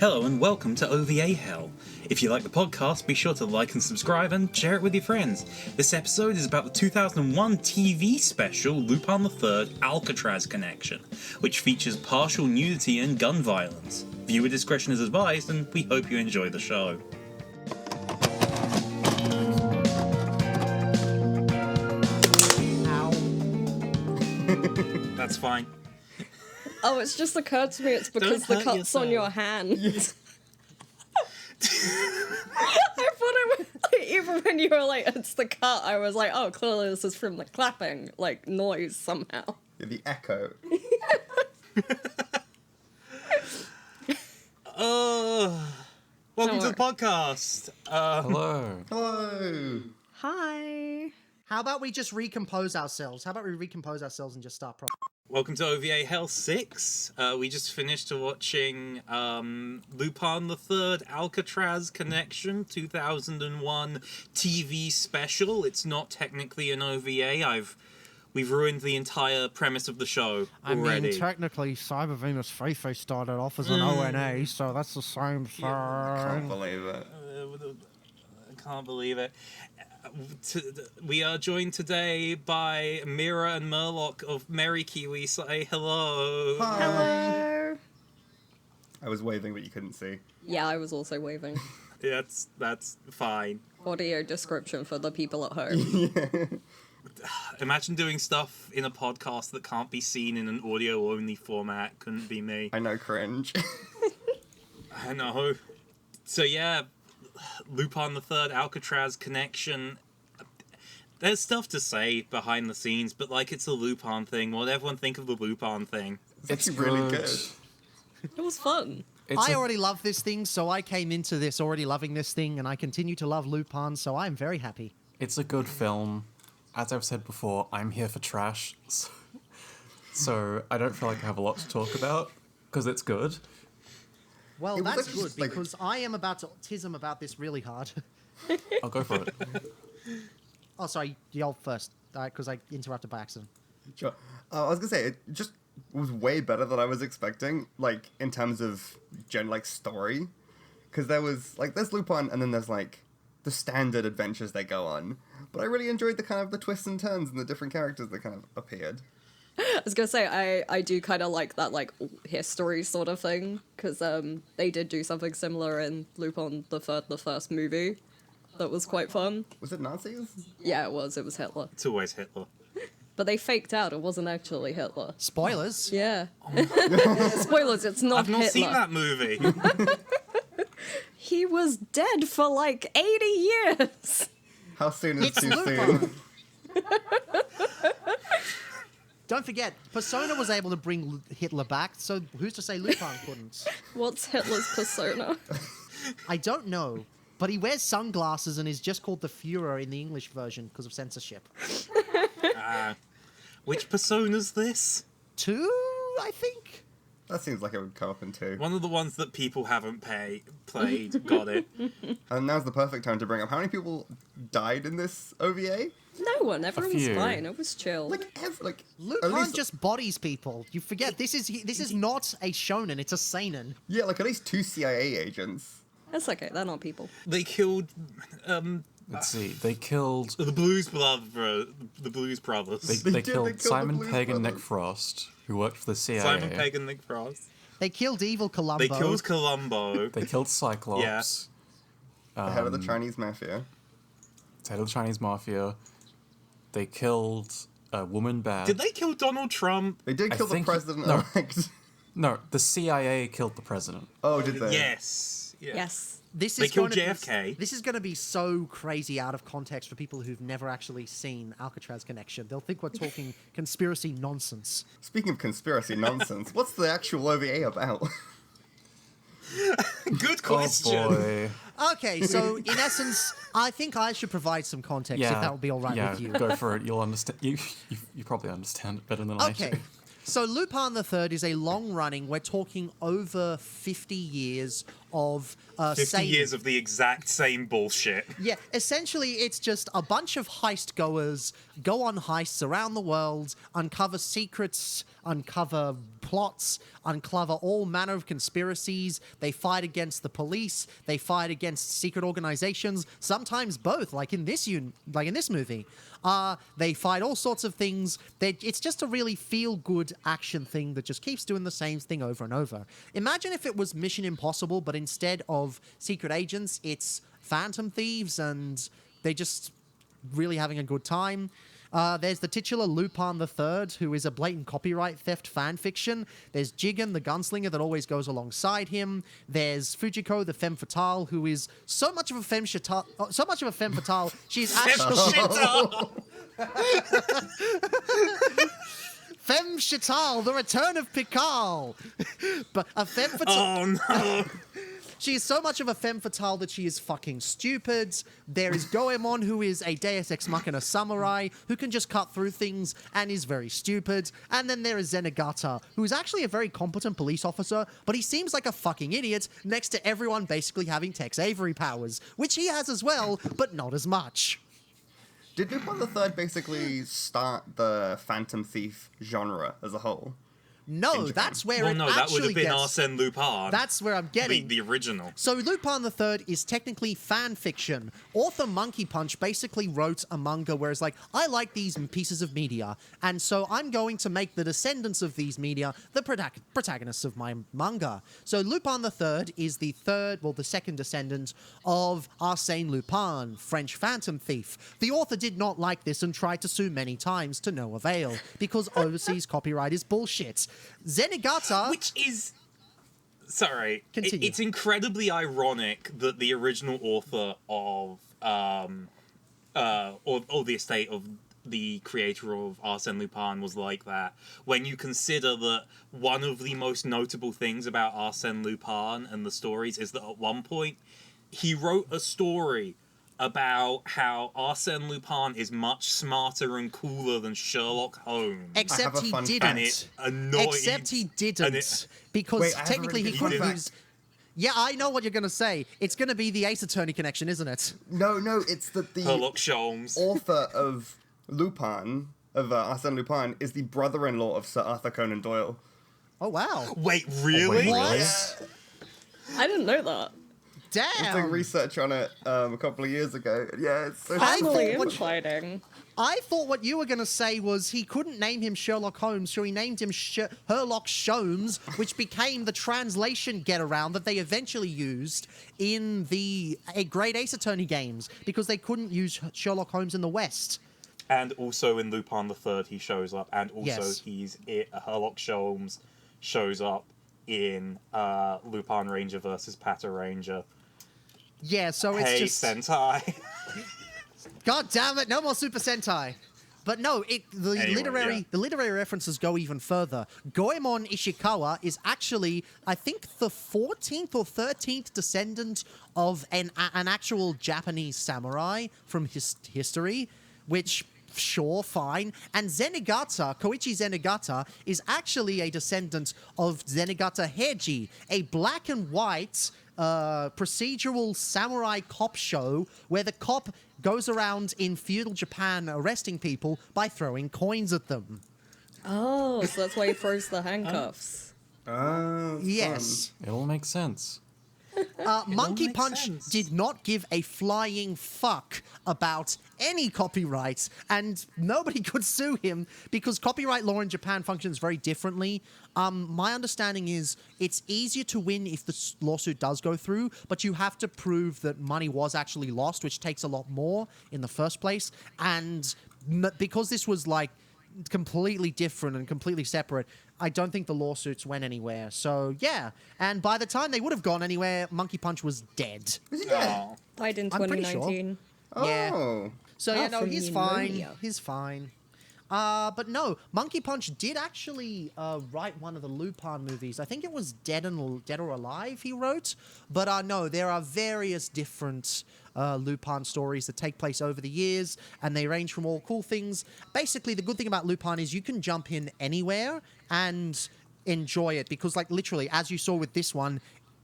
Hello and welcome to OVA Hell. If you like the podcast, be sure to like and subscribe and share it with your friends. This episode is about the 2001 TV special Lupin III Alcatraz Connection, which features partial nudity and gun violence. Viewer discretion is advised, and we hope you enjoy the show. Ow. That's fine. Oh, it's just occurred to me it's because the cut's yourself. on your hand. Yes. I thought it was, like, even when you were like, it's the cut, I was like, oh, clearly this is from the clapping, like, noise somehow. Yeah, the echo. Welcome to the podcast. Hello. Hello. Hi. How about we just recompose ourselves? How about we recompose ourselves and just start properly? Welcome to OVA Hell 6. We just finished watching Lupin III Alcatraz Connection 2001 TV special. It's not technically an OVA. We've ruined the entire premise of the show already. I mean, technically, Cyber Venus Feifei started off as an ONA, so that's the same thing. Can't believe it. I can't believe it. We are joined today by Mira and Murloc of MerriKiwi. Say hello. Hi. Hello. I was waving, but you couldn't see. Yeah, I was also waving. Yeah, that's fine. Audio description for the people at home. Imagine doing stuff in a podcast that can't be seen in an audio-only format. Couldn't be me. I know, cringe. I know. So yeah, Lupin the Third Alcatraz Connection. There's stuff to say behind the scenes, but like it's a Lupin thing. What would everyone think of the Lupin thing? It's actually really good. It was fun. I already love this thing, so I came into this already loving this thing, and I continue to love Lupin, so I'm very happy. It's a good film. As I've said before, I'm here for trash, so I don't feel like I have a lot to talk about, because it's good. Well, It was that's actually good, just, like- because I am about to tism about this really hard. I'll go for it. Oh, sorry, y'all first, because I interrupted by accident. Sure. I was gonna say, it just was way better than I was expecting, like, in terms of, story. Because there's Lupin, and then there's, the standard adventures they go on. But I really enjoyed the twists and turns and the different characters that kind of appeared. I was gonna say, I do kind of like that, like, history sort of thing, because they did do something similar in Lupin the first movie. That was quite fun. Was it Nazis? Yeah, it was Hitler. It's always Hitler. But they faked out, it wasn't actually Hitler. Spoilers. Yeah. Spoilers, it's not I've not Hitler. seen that movie. He was dead for like 80 years! How soon is It's too Lupin. soon? Don't forget, Persona was able to bring Hitler back, so who's to say Lupin couldn't? What's Hitler's persona? I don't know, but he wears sunglasses and is just called the Führer in the English version because of censorship. Which persona's this? 2, I think? That seems like it would come up in 2. One of the ones that people haven't played. Got it. And now's the perfect time to bring up how many people died in this OVA? No one, everyone was few. fine, it was chill. At Lupin least- just bodies people. You forget, this is not a shonen, it's a seinen. Yeah, at least 2 CIA agents. That's okay, they're not people. They killed Let's see. They killed. the Blues Brothers. They They killed killed the Simon Blues Pegg and Nick Brothers. Frost, who worked for the CIA. Simon Pegg and Nick Frost. They killed evil Columbo. They killed Columbo. They killed Cyclops. The head of the Chinese mafia. Head of the Chinese mafia. They killed a woman bat. Did they kill Donald Trump? They did I kill the think- president-elect. No, the CIA killed the president. Oh, did they? Yes. Yeah. Yes. This They is killed gonna JFK. This is going to be so crazy out of context for people who've never actually seen Alcatraz Connection. They'll think we're talking conspiracy nonsense. Speaking of conspiracy nonsense, what's the actual OVA about? Good question. Oh boy. Okay, so in essence, I think I should provide some context if that would be all right yeah, with you. go for it. You'll understand. You probably understand it better than I Okay. do. So Lupin III is a long-running, we're talking over 50 years of 50 saving. years of the exact same bullshit. Yeah, essentially, it's just a bunch of heist goers go on heists around the world, uncover secrets, uncover plots, uncover all manner of conspiracies. They fight against the police. They fight against secret organizations. Sometimes both, like in this movie. They fight all sorts of things. It's just a really feel-good action thing that just keeps doing the same thing over and over. Imagine if it was Mission Impossible, but instead of secret agents, it's phantom thieves, and they're just really having a good time. There's the titular Lupin III, who is a blatant copyright theft fan fiction. There's Jigen, the gunslinger that always goes alongside him. There's Fujiko, the femme fatale, who is so much of a femme fatale, she's actually... Femme fatale, the return of Picard. But a femme fatale... Oh no! She is so much of a femme fatale that she is fucking stupid. There is Goemon, who is a Deus Ex Machina samurai, who can just cut through things and is very stupid. And then there is Zenigata, who is actually a very competent police officer, but he seems like a fucking idiot next to everyone basically having Tex Avery powers, which he has as well, but not as much. Did Lupin the Third basically start the Phantom Thief genre as a whole? No, that's where Well, it no, that actually would have been gets... Arsène Lupin. That's where I'm getting. The original. So Lupin the Third is technically fan fiction. Author Monkey Punch basically wrote a manga where it's like, I like these pieces of media, and so I'm going to make the descendants of these media the protagonists of my manga. So Lupin the Third is the second descendant of Arsène Lupin, French phantom thief. The author did not like this and tried to sue many times to no avail, because overseas copyright is bullshit. Zenigata... Which is... Sorry. Continue. It's incredibly ironic that the original author of... or the estate of the creator of Arsène Lupin was like that, when you consider that one of the most notable things about Arsène Lupin and the stories is that at one point he wrote a story about how Arsène Lupin is much smarter and cooler than Sherlock Holmes. Except he didn't. And it annoyed... Except he didn't. Because Wait, I have a technically really he good couldn't fun use... Yeah, I know what you're going to say. It's going to be the Ace Attorney connection, isn't it? No, it's that the Sherlock Holmes. author of Lupin, of Arsène Lupin, is the brother-in-law of Sir Arthur Conan Doyle. Oh, wow. Wait, really? What? I didn't know that. I was doing Damn. research on it a couple of years ago. Yeah, it's so I Family thought what- infighting. I thought what you were going to say was he couldn't name him Sherlock Holmes, so he named him Herlock Sholmes, which became the translation get-around that they eventually used in the Great Ace Attorney games, because they couldn't use Sherlock Holmes in the West. And also in Lupin the Third, he shows up, and also Yes. Herlock Sholmes shows up in Lupin Ranger versus Pata Ranger. Yeah, so it's Hey, just... Sentai. God damn it, no more Super Sentai. But no, Anyway, the literary references go even further. Goemon Ishikawa is actually, I think, the 14th or 13th descendant of an actual Japanese samurai from history, which, sure, fine. And Zenigata, Koichi Zenigata, is actually a descendant of Zenigata Heiji, a black and white procedural samurai cop show where the cop goes around in feudal Japan arresting people by throwing coins at them. Oh, so that's why he throws the handcuffs. Yes. It all makes sense. Monkey makes Punch sense. did not give a flying fuck about any copyrights, and nobody could sue him because copyright law in Japan functions very differently. My understanding is it's easier to win if the lawsuit does go through, but you have to prove that money was actually lost, which takes a lot more in the first place. And because this was like completely different and completely separate, I don't think the lawsuits went anywhere. So yeah, and by the time they would have gone anywhere, Monkey Punch was dead. Is he dead? Oh. Died in I'm pretty sure. 2019. Yeah. Oh. So Oh, yeah, no, from he's fine. pneumonia. He's fine. But no, Monkey Punch did actually write one of the Lupin movies. I think it was Dead or Alive he wrote. But no, there are various different Lupin stories that take place over the years, and they range from all cool things. Basically, the good thing about Lupin is you can jump in anywhere and enjoy it, because like literally, as you saw with this one,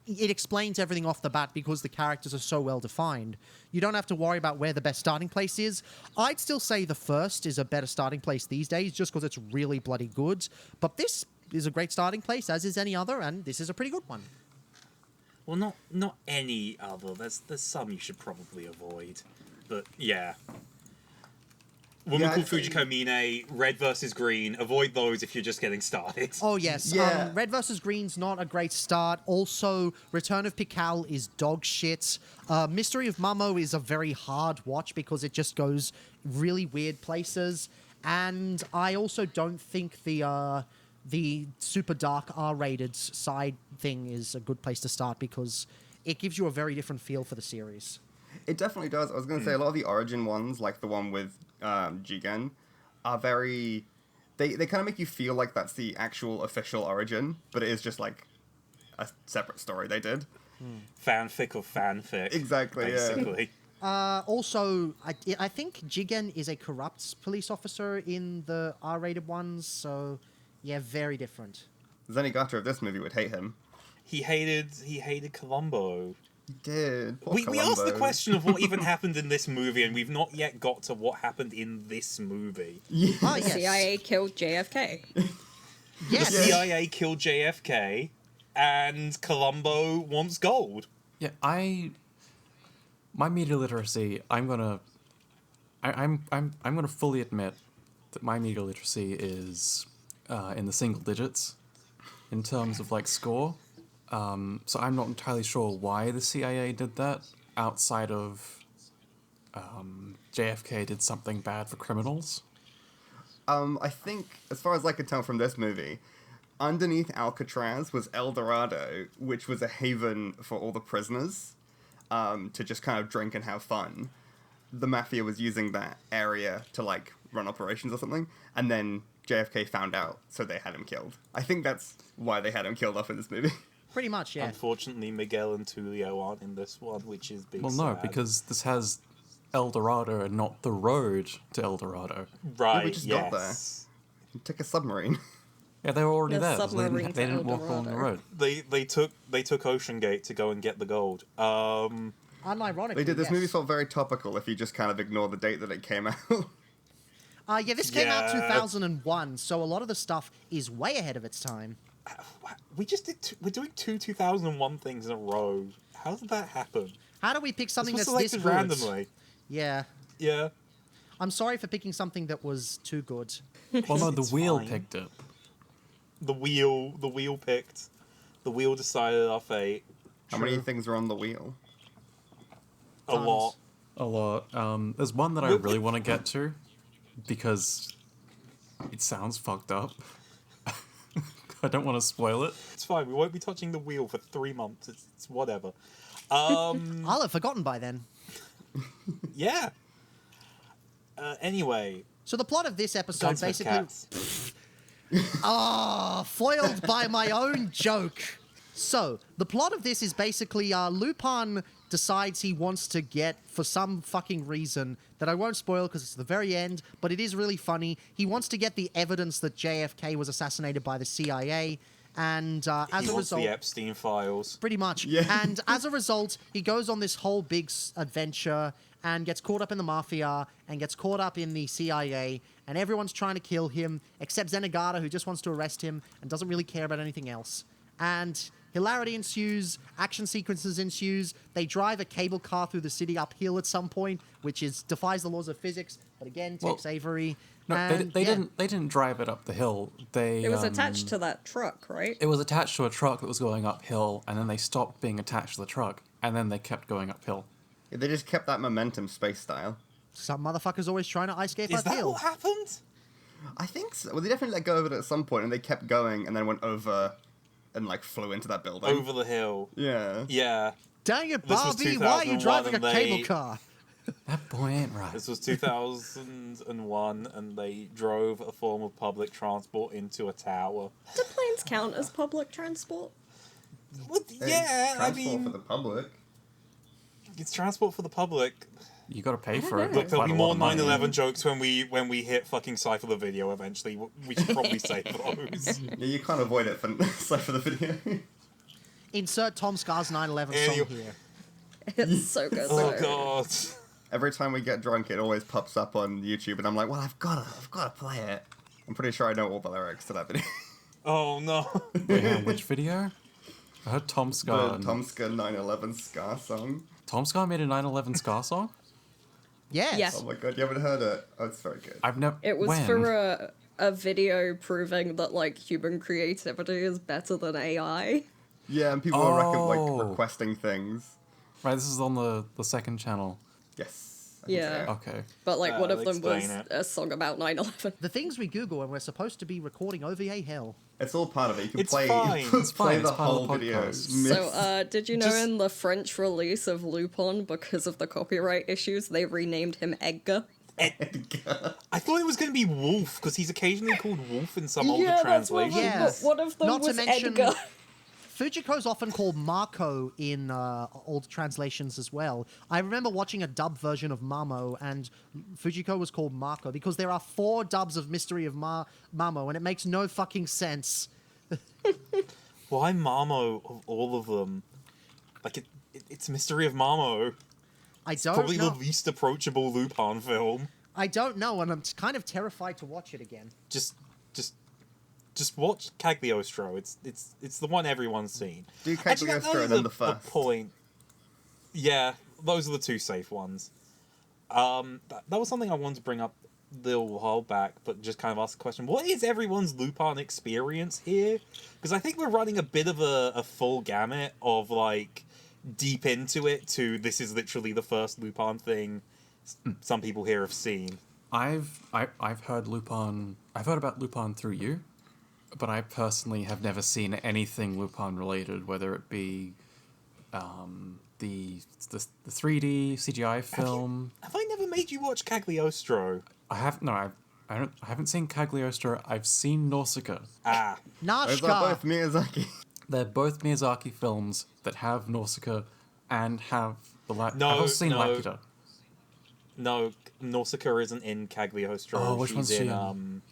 it explains everything off the bat because the characters are so well defined. You don't have to worry about where the best starting place is. I'd still say the first is a better starting place these days just because it's really bloody good. But this is a great starting place, as is any other, and this is a pretty good one. Well, not any other. There's some you should probably avoid. But yeah. Woman Called Fujiko Mine, Red versus Green. Avoid those if you're just getting started. Oh, yes. Yeah. Red vs. Green's not a great start. Also, Return of Pikal is dog shit. Mystery of Mamo is a very hard watch because it just goes really weird places. And I also don't think the super dark R-rated side thing is a good place to start because it gives you a very different feel for the series. It definitely does. I was going to say a lot of the origin ones, like the one with Jigen, are very... They kind of make you feel like that's the actual official origin, but it is just like a separate story they did. Fanfic of fanfic. Exactly, basically. Also, I think Jigen is a corrupt police officer in the R-rated ones, so yeah, very different. Zenigata of this movie would hate him. He hated Columbo. He did. Poor We asked the Columbo. question of what even happened in this movie, and we've not yet got to what happened in this movie. Ah, The yes. CIA killed JFK. Yes. The CIA killed JFK, and Columbo wants gold. Yeah, my media literacy, I'm gonna fully admit that my media literacy is in the single digits in terms of like score. So I'm not entirely sure why the CIA did that outside of JFK did something bad for criminals. I think, as far as I could tell from this movie, underneath Alcatraz was El Dorado, which was a haven for all the prisoners to just kind of drink and have fun. The mafia was using that area to, like, run operations or something, and then JFK found out, so they had him killed. I think that's why they had him killed off in this movie. Pretty much, yeah. Unfortunately, Miguel and Tulio aren't in this one, which is big. Well, no, sad. because this has El Dorado and not the road to El Dorado. right, we just yes. got there. He took a submarine. Yeah, they were already The there. So submarine they to didn't El walk along the Dorado. road. They took Ocean Gate to go and get the gold. Unironically, They did. This yes. movie felt very topical if you just kind of ignore the date that it came out. Yeah, this came out Yeah. 2001, so a lot of the stuff is way ahead of its time. We just did. We're doing two 2001 things in a row. How did that happen? How do we pick something This that's was this selected good? randomly. Yeah. Yeah. I'm sorry for picking something that was too good. Well, no, the It's wheel fine. picked it. The wheel picked. The wheel decided our fate. How many things are on the wheel? A Tons. lot. A lot. There's one that I really want to get to because it sounds fucked up. I don't want to spoil it. It's fine. We won't be touching the wheel for 3 months. It's whatever. I'll have forgotten by then. Yeah. Anyway. So the plot of this episode Guns with basically... cats. Foiled by my own joke. So, the plot of this is basically Lupin decides he wants to get, for some fucking reason, that I won't spoil because it's the very end, but it is really funny. He wants to get the evidence that JFK was assassinated by the CIA, and as He a wants result... the Epstein files. Pretty much. Yeah. And as a result, he goes on this whole big adventure and gets caught up in the mafia and gets caught up in the CIA, and everyone's trying to kill him except Zenigata, who just wants to arrest him and doesn't really care about anything else. And hilarity ensues, action sequences ensues. They drive a cable car through the city uphill at some point, which defies the laws of physics, but again, Well, Tex Avery. No, And, they yeah. didn't drive it up the hill. It was attached to that truck, right? It was attached to a truck that was going uphill, and then they stopped being attached to the truck, and then they kept going uphill. Yeah, they just kept that momentum space style. Some motherfucker's always trying to ice skate Is that uphill. what happened? I think so. Well, they definitely let go of it at some point, and they kept going, and then went over and like flew into that building. Over the hill. Yeah. Yeah. Dang it, This was Barbie, why are you 2001 driving a and they- cable car? That boy ain't right. This was 2001, and they drove a form of public transport into a tower. Do planes count as public transport? Well, yeah, I Transport mean, for the public. it's transport for the public. You gotta pay for it. know. Look, there'll Quite be a lot more of money. 9/11 jokes when we hit fucking Cypher the video eventually. We should probably save those. Yeah, you can't avoid it for the video. Insert Tom Scar's 9/11 And song you- here. It's so good. Oh though. god. Every time we get drunk, it always pops up on YouTube, and I'm like, well, I've gotta play it. I'm pretty sure I know all the lyrics to that video. Oh no. Wait, hang on, which video? I heard Tom Scar. The Tomska 9/11 Scar song. Tom Scar made a 9/11 Scar song? Yes. Yeah. Oh my god, you haven't heard it? Oh, it's very good. I've never. It was when? for a video proving that like human creativity is better than AI. Yeah, and people are requesting things. Right, this is on the second channel. Yes. I think Yeah. so. Okay. But like one I'll of them was explain it. a song about 9/11. The things we Google when we're supposed to be recording OVA Hell. It's all part of it. You can It's play, fine. play It's fine, the it's part of whole the video. podcast. So, did you know Just- in the French release of Lupin, because of the copyright issues, they renamed him Edgar? I thought it was going to be Wolf because he's occasionally called Wolf in some older Yeah, that's what translations. Yes. one of them Not to was mention- Edgar. Fujiko's often called Marco in old translations as well. I remember watching a dub version of Mamo, and Fujiko was called Marco because there are 4 dubs of Mystery of Mamo, and it makes no fucking sense. Why Mamo of all of them? Like it's Mystery of Mamo. I don't Probably know. the least approachable Lupin film. I don't know, and I'm kind of terrified to watch it again. Just watch Cagliostro. It's the one everyone's seen. Do Actually, that Cagliostro is and then a the first. point. Yeah, those are the 2 safe ones. That was something I wanted to bring up a little while back, but just kind of ask the question: what is everyone's Lupin experience here? Because I think we're running a bit of a full gamut of like deep into it to this is literally the first Lupin thing some people here have seen. I've heard Lupin. I've heard about Lupin through you, but I personally have never seen anything Lupin related, whether it be the 3D CGI film. Have I never made you watch Cagliostro? I haven't seen Cagliostro. I've seen Nausicaa. Ah, Those are Nashka! both Miyazaki. They're both Miyazaki films that have Nausicaa and have the No, I've also seen no. Laputa. no, Nausicaa isn't in Cagliostro. Oh, which she's one's she in? in?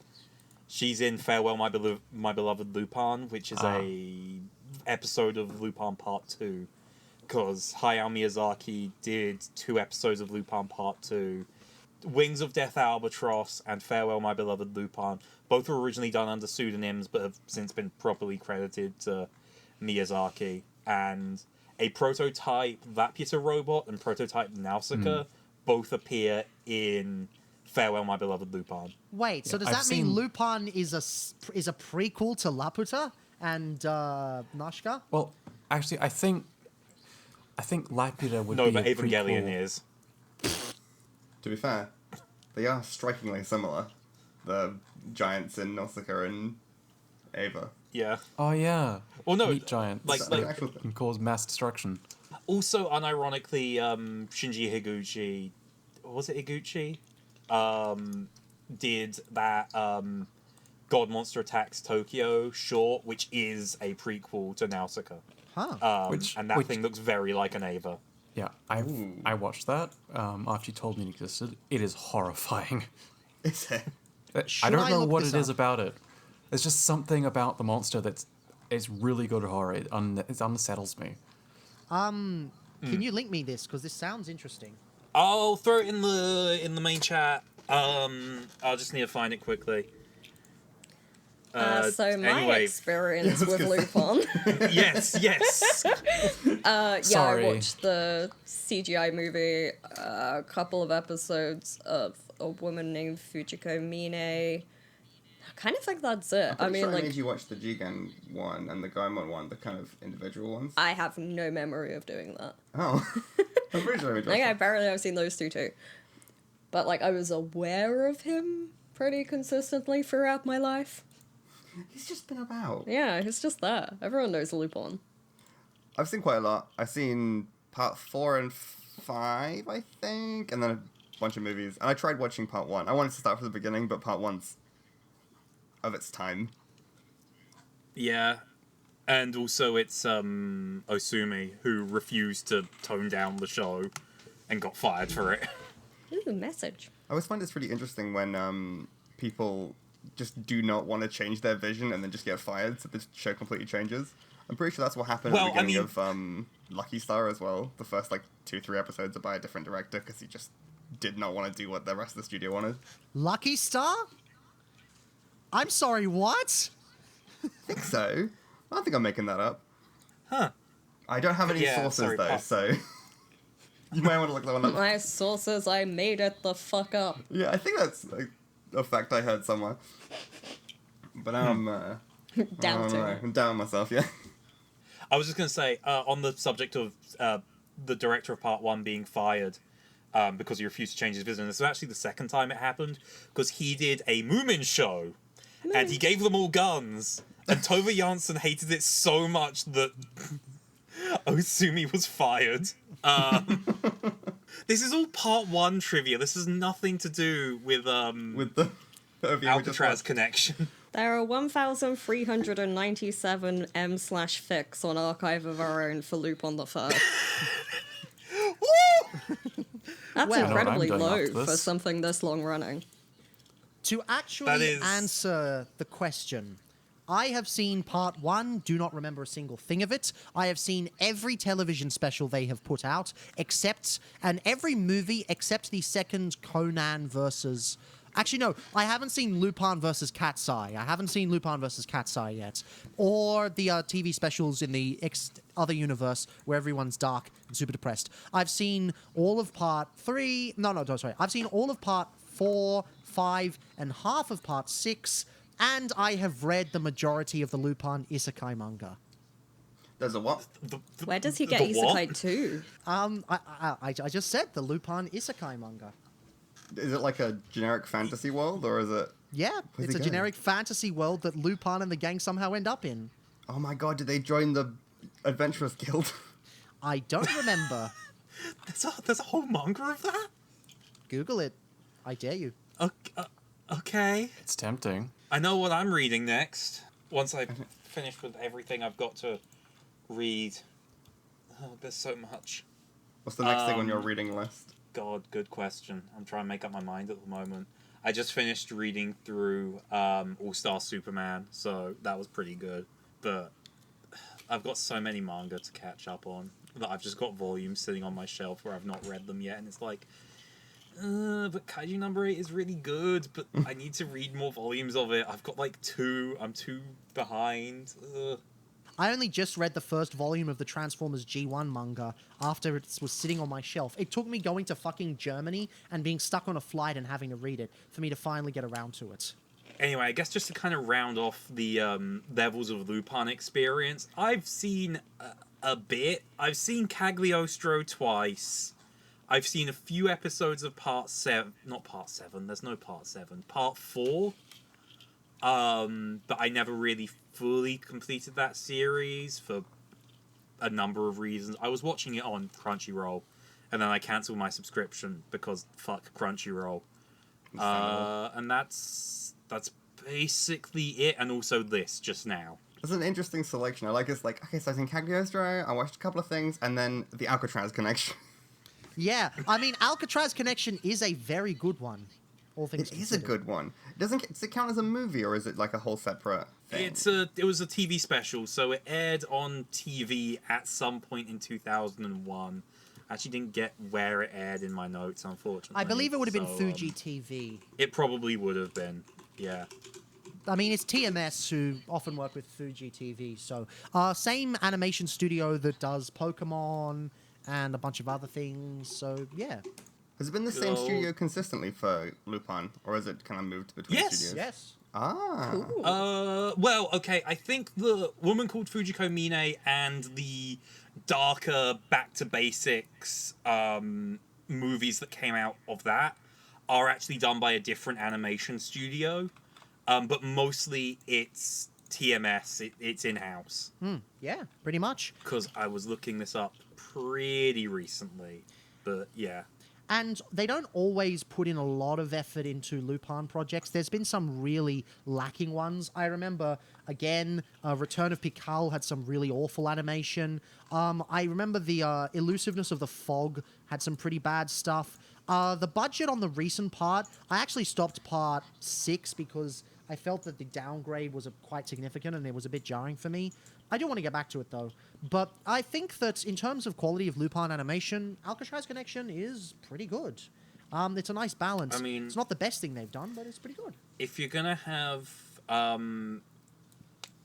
She's in Farewell, My Beloved Lupin, which is a episode of Lupin Part 2. Because Hayao Miyazaki did 2 episodes of Lupin Part 2. Wings of Death Albatross and Farewell, My Beloved Lupin. Both were originally done under pseudonyms, but have since been properly credited to Miyazaki. And a prototype Laputa robot and prototype Nausicaa both appear in Farewell, My Beloved Lupin. Wait, so Yeah, does I've that mean seen- Lupin is a prequel to Laputa and Nashka? Well, actually, I think Laputa would No, be but a Evangelion prequel. is. To be fair, they are strikingly similar. The giants in Nausicaa and Ava. Yeah. Oh yeah. Well, no, Meat giants like- It's like- an actual thing. can cause mass destruction. Also, unironically, Shinji Higuchi, was it Higuchi? Did that God Monster Attacks Tokyo short, which is a prequel to Nausicaa. Huh. And that thing looks very like an Ava. Yeah, Ooh. I watched that after you told me it existed. It is horrifying. Is it? I Should don't I know look what this it is up? about it. There's just something about the monster it's really good horror. It unsettles me. Can you link me this? Because this sounds interesting. I'll throw it in the main chat. I'll just need to find it quickly. So my anyway, experience Yeah, I was with gonna Lupin. yes. Yeah, Sorry. I watched the CGI movie, a couple of episodes of a woman named Fujiko Mine. I kind of think that's it. I I'm mean, sure I like, made you watch the Jigen one and the Gaimon one, the kind of individual ones. I have no memory of doing that. Oh. I'm pretty sure I made I think you I watch apparently have seen those 2 too. But, like, I was aware of him pretty consistently throughout my life. them. He's just been about. Yeah, he's just there. Everyone knows Lupin. I've seen quite a lot. I've seen part 4 and 5, I think, and then a bunch of movies. And I tried watching part 1. I wanted to start from the beginning, but part 1's of its time. Yeah. And also it's Osumi, who refused to tone down the show and got fired for it. Ooh, message. I always find it's really interesting when people just do not want to change their vision and then just get fired, so the show completely changes. I'm pretty sure that's what happened Well, at the I beginning mean- of Lucky Star as well. The first, like, 2-3 episodes are by a different director because he just did not want to do what the rest of the studio wanted. Lucky Star? I'm sorry, what? I think so. I don't think I'm making that up. Huh. I don't have any Yeah, sources, sorry, though, Pop. so... you might want to look that one up. My sources, I made it the fuck up. Yeah, I think that's a fact I heard somewhere. But now Doubting. I'm down myself, yeah. I was just going to say, on the subject of the director of Part 1 being fired because he refused to change his vision, this was actually the second time it happened, because he did a Moomin show, and he gave them all guns, and Tove Jansson hated it so much that Osumi was fired. This is all Part 1 trivia. This has nothing to do with With the OVA we just Alcatraz watched. connection. There are 1,397 m/fics on Archive of Our Own for Lupin the Third. That's Well- incredibly You know what I'm low doing after for this. something this long running. To That actually is- answer the question, I have seen Part 1, do not remember a single thing of it. I have seen every television special they have put out, and every movie except the second Conan versus... Actually, no, I haven't seen Lupin versus Cat's Eye. I haven't seen Lupin versus Cat's Eye yet. Or the TV specials in the other universe where everyone's dark and super depressed. I've seen all of Part 3... No, sorry. I've seen all of Part 4, 5, and half of Part 6, and I have read the majority of the Lupin isekai manga. There's a what? Where does he get the what? Isekai to? I just said the Lupin isekai manga. Is it like a generic fantasy world, or is it... Yeah, Where's it's he a going? generic fantasy world that Lupin and the gang somehow end up in. Oh my god, did they join the Adventurers Guild? I don't remember. There's a whole manga of that? Google it. I dare you. Okay. It's tempting. I know what I'm reading next. Once I've finished with everything I've got to read. Oh, there's so much. What's the next thing on your reading list? God, good question. I'm trying to make up my mind at the moment. I just finished reading through All-Star Superman, so that was pretty good. But I've got so many manga to catch up on that I've just got volumes sitting on my shelf where I've not read them yet, and it's like, but Kaiju number 8 is really good, but I need to read more volumes of it. I've got like 2. I'm too behind. I only just read the first volume of the Transformers G1 manga after it was sitting on my shelf. It took me going to fucking Germany and being stuck on a flight and having to read it for me to finally get around to it. Anyway, I guess just to kind of round off the levels of Lupin experience, I've seen a bit. I've seen Cagliostro twice. I've seen a few episodes of Part 7. Not Part 7, there's no Part 7. Part 4. But I never really fully completed that series for a number of reasons. I was watching it on Crunchyroll, and then I cancelled my subscription because fuck Crunchyroll. And that's basically it, and also this just now. It's an interesting selection. I like it's like, okay, so I was in Cagliostro, I watched a couple of things, and then the Alcatraz connection. Yeah, I mean, Alcatraz Connection is a very good one. All things It is a considered. good one. Does it count as a movie, or is it like a whole separate thing? It was a TV special, so it aired on TV at some point in 2001. I actually didn't get where it aired in my notes, unfortunately. I believe it would have been So, Fuji TV. It probably would have been, yeah. I mean, it's TMS who often work with Fuji TV, so same animation studio that does Pokemon and a bunch of other things. So yeah. Has it been the same Go. studio consistently for Lupin, or has it kind of moved between Yes. studios? Yes. Ah. Cool. Well, okay, I think the Woman Called Fujiko Mine and the darker Back to Basics movies that came out of that are actually done by a different animation studio, but mostly it's TMS, it's in-house. Yeah, pretty much. Because I was looking this up pretty recently, but yeah. And they don't always put in a lot of effort into Lupin projects. There's been some really lacking ones. I remember, again, Return of Pikal had some really awful animation. I remember the Elusiveness of the Fog had some pretty bad stuff. The budget on the recent part, I actually stopped part 6 because I felt that the downgrade was quite significant and it was a bit jarring for me. I do want to get back to it though. But I think that in terms of quality of Lupin animation, Alcatraz Connection is pretty good. It's a nice balance. I mean, it's not the best thing they've done, but it's pretty good. if you're gonna have,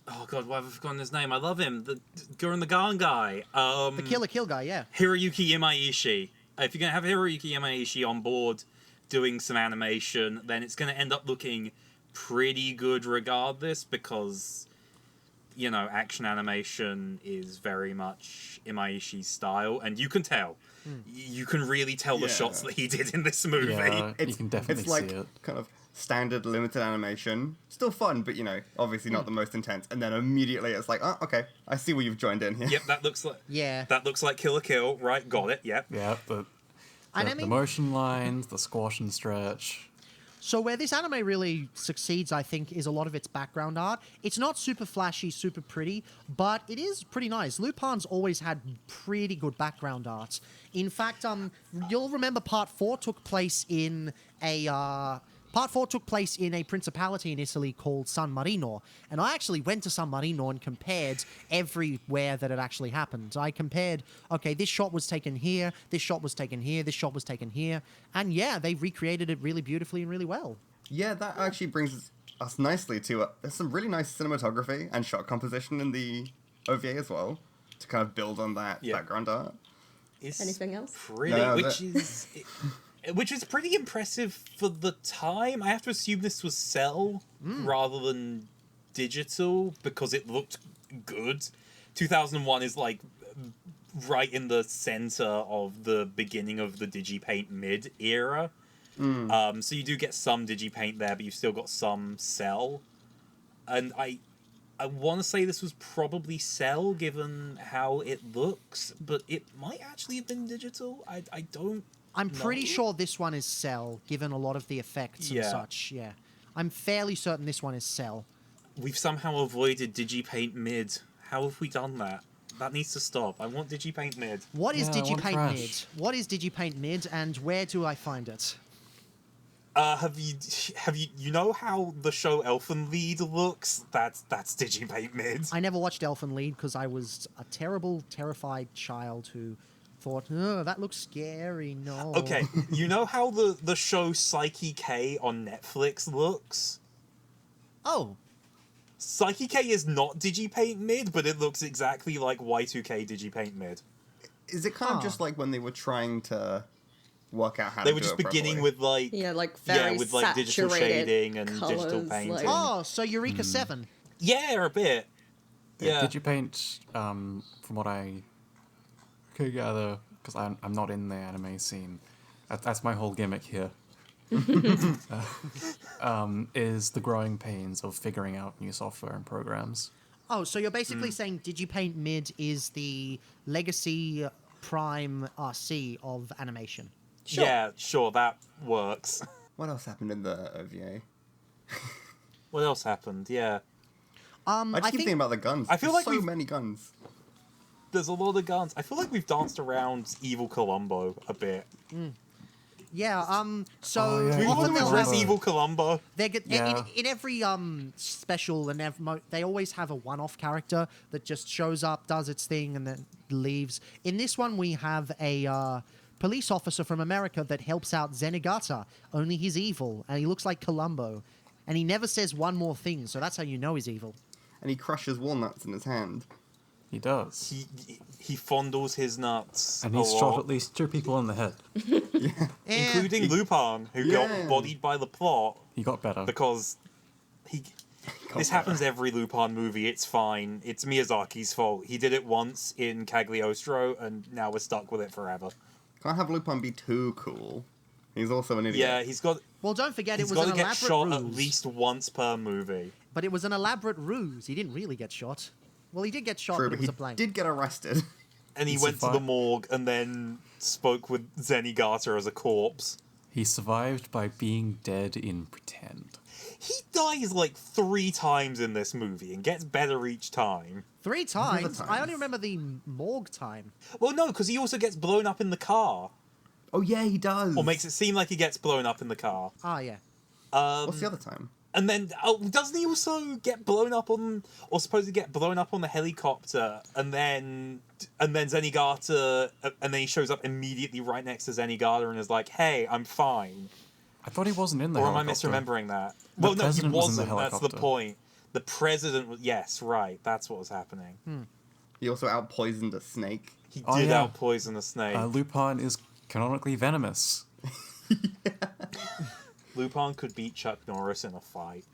oh god, why have I forgotten his name? I love him. The Gurren Lagann guy. The Kill guy, yeah. Hiroyuki Imaishi. If you're gonna have Hiroyuki Imaishi on board doing some animation, then it's gonna end up looking pretty good regardless, because, you know, action animation is very much Imaishi's style, and you can tell. You can really tell the shots that he did in this movie. Yeah, you can definitely it's like see it. kind of standard limited animation. Still fun, but, obviously not the most intense. And then immediately it's like, oh, okay, I see where you've joined in here. Yep, that looks like Yeah. that looks like Kill la Kill. Right, got it. Yep. Yeah, but And the, I the mean- motion lines, the squash and stretch. So where this anime really succeeds, I think, is a lot of its background art. It's not super flashy, super pretty, but it is pretty nice. Lupin's always had pretty good background art. In fact, you'll remember Part 4 took place in a principality in Italy called San Marino. And I actually went to San Marino and compared everywhere that it actually happened. I compared, okay, this shot was taken here, this shot was taken here, this shot was taken here. And yeah, they recreated it really beautifully and really well. Yeah, that actually brings us nicely to there's some really nice cinematography and shot composition in the OVA as well, to kind of build on that background art. It's Anything else? Pretty, No, which is pretty impressive for the time. I have to assume this was cell rather than digital, because it looked good. 2001 is like right in the center of the beginning of the Digipaint mid era. So you do get some Digipaint there, but you've still got some cell. And I want to say this was probably cell, given how it looks, but it might actually have been digital. I don't I'm pretty know. sure this one is Cell, given a lot of the effects and Yeah. such, yeah. I'm fairly certain this one is Cell. We've somehow avoided Digipaint mid. How have we done that? That needs to stop. I want Digipaint mid. What is Yeah, I want Digipaint trash. Mid? What is Digipaint Mid, and where do I find it? Have you know how the show Elfen Lied looks? That's Digipaint mid. I never watched Elfen Lied because I was a terrible, terrified child who thought, oh, that looks scary, no. Okay, you know how the show Psyche K on Netflix looks? Oh, Psyche K is not Digipaint mid, but it looks exactly like Y2K Digipaint mid. Is it kind Huh. of just like when they were trying to work out how They to were do just it beginning properly? with like Very with like digital saturated shading and digital colours, painting. like- oh, so Eureka 7. Yeah, a bit. Yeah. Digipaint, from what I could gather, because I'm not in the anime scene, that's my whole gimmick here, is the growing pains of figuring out new software and programs. Oh, so you're basically saying Digipaint Mid is the legacy prime RC of animation. Sure. Yeah, sure, that works. What else happened in the OVA? What else happened? Yeah. I just keep think thinking about the guns. I feel There's like so we've- many guns. There's a lot of guns. I feel like we've danced around Evil Columbo a bit. Yeah, so Oh, yeah, We Evil want often to they'll address have, Columbo. Evil Columbo. they get Yeah. in every special and they always have a one-off character that just shows up, does its thing, and then leaves. In this one, we have a police officer from America that helps out Zenigata. Only he's evil, and he looks like Columbo, and he never says one more thing, so that's how you know he's evil. And he crushes walnuts in his hand. He does. He fondles his nuts. And a he's lot, shot at least 2 people in the head. including Lupin, who Yeah. got bodied by the plot He got better. because he. This happens every Lupin movie. It's fine. It's Miyazaki's fault. He did it once in Cagliostro, and now we're stuck with it forever. Can't have Lupin be too cool. He's also an idiot. Yeah, he's got. Well, don't forget, He's it was got an to get elaborate shot ruse. at least once per movie. But it was an elaborate ruse. He didn't really get shot. Well, he did get shot, True, but but it was he a blank. did get arrested. And he He went to the survived. morgue and then spoke with Zenigata as a corpse. He survived by being dead in pretend. He dies like 3 times in this movie and gets better each time. 3 times? I times. only remember the morgue time. Well, no, because he also gets blown up in the car. Oh yeah, he does. Or makes it seem like he gets blown up in the car. Ah, yeah. What's the other time? And then, doesn't he also get blown up on, or supposedly get blown up on the helicopter? And then Zenigata, and then he shows up immediately right next to Zenigata and is like, "Hey, I'm fine." I thought he wasn't in the Or am I helicopter. misremembering that? The Well, no, he president was in the wasn't. That's the helicopter. point. The president was. Yes, right. That's what was happening. He also out-poisoned a snake. He Oh, did yeah. out-poison the snake. Lupin is canonically venomous. Lupin could beat Chuck Norris in a fight.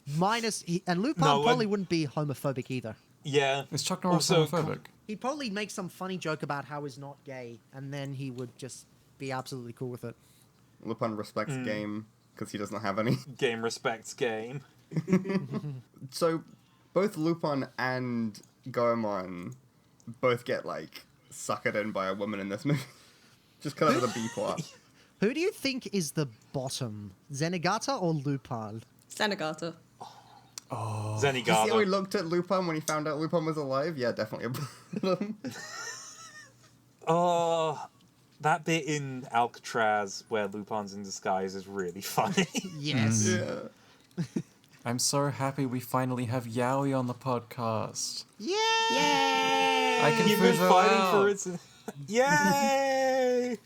And Lupin No, probably wouldn't be homophobic either. Yeah. Is Chuck Norris Also, homophobic? He'd probably make some funny joke about how he's not gay, and then he would just be absolutely cool with it. Lupin respects game because he does not have any. Game respects game. So, both Lupin and Goemon both get, like, suckered in by a woman in this movie. Just kind of the B plot. Who do you think is the bottom, Zenigata or Lupin? Senegata. You see how he Zenigata. looked at Lupin when he found out Lupin was alive? Yeah, definitely a bottom. Oh, that bit in Alcatraz where Lupin's in disguise is really funny. Yes. Yeah. I'm so happy we finally have Yaoi on the podcast. Yay! I can You've been figure fighting out. for it since... Yay!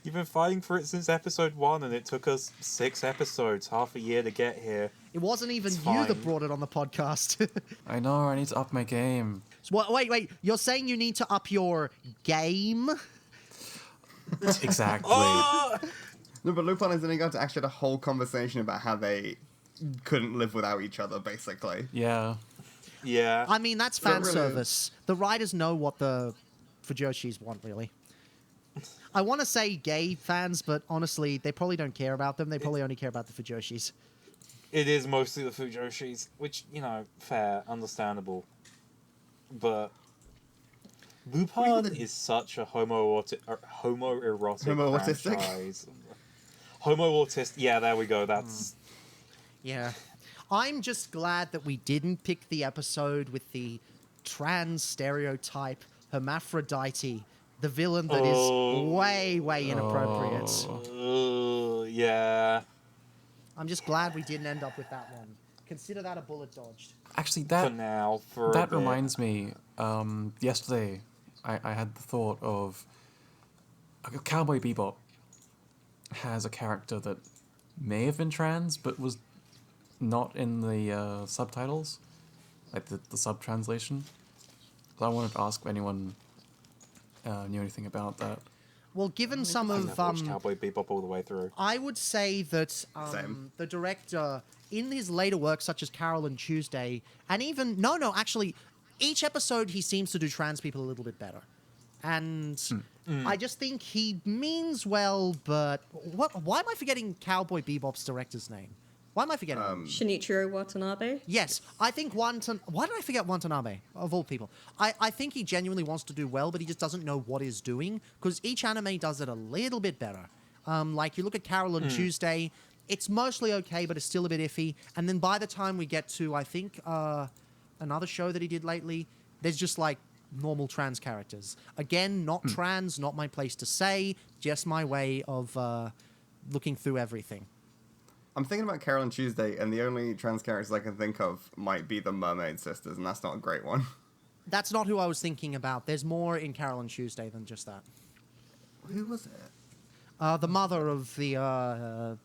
You've been fighting for it since episode 1, and it took us 6 episodes, half a year to get here. It wasn't even It's you that fine. brought it on the podcast. I know, I need to up my game. So, wait. You're saying you need to up your game? Exactly. Oh! No, but Lupin and Zenigata actually had a whole conversation about how they couldn't live without each other, basically. Yeah. Yeah. I mean, that's So fan really- service. The writers know what the Fujoshis want, really. I want to say gay fans, but honestly, they probably don't care about them. They probably only care about the Fujoshis. It is mostly the Fujoshis, which, fair, understandable. But Lupin is such a homoerotic Homoautistic? franchise. Homoautistic, yeah, there we go, that's... Yeah. I'm just glad that we didn't pick the episode with the trans stereotype hermaphrodite, the villain that is way, way inappropriate. Yeah. I'm just glad we didn't end up with that one. Consider that a bullet dodged. Actually, For that now, for a that bit. reminds me. Yesterday, I had the thought of Cowboy Bebop has a character that may have been trans, but was not in the subtitles, like the sub translation. So I wanted to ask if anyone knew anything about that. Well, given some I've of never watched Cowboy Bebop all the way through. I would say that Same. the director, in his later works such as Carol and Tuesday, and even actually, each episode he seems to do trans people a little bit better, and I just think he means well. But why am I forgetting Cowboy Bebop's director's name? Why am I forgetting? Shinichiro Watanabe. Yes, I think why did I forget Watanabe, of all people? I think he genuinely wants to do well, but he just doesn't know what he's doing, because each anime does it a little bit better. Like, you look at Carol and Tuesday, it's mostly okay, but it's still a bit iffy. And then by the time we get to, I think, another show that he did lately, there's just, like, normal trans characters. Again, not trans, not my place to say, just my way of looking through everything. I'm thinking about Carol and Tuesday, and the only trans characters I can think of might be the Mermaid Sisters, and that's not a great one. That's not who I was thinking about. There's more in Carol and Tuesday than just that. Who was it? The mother of the rival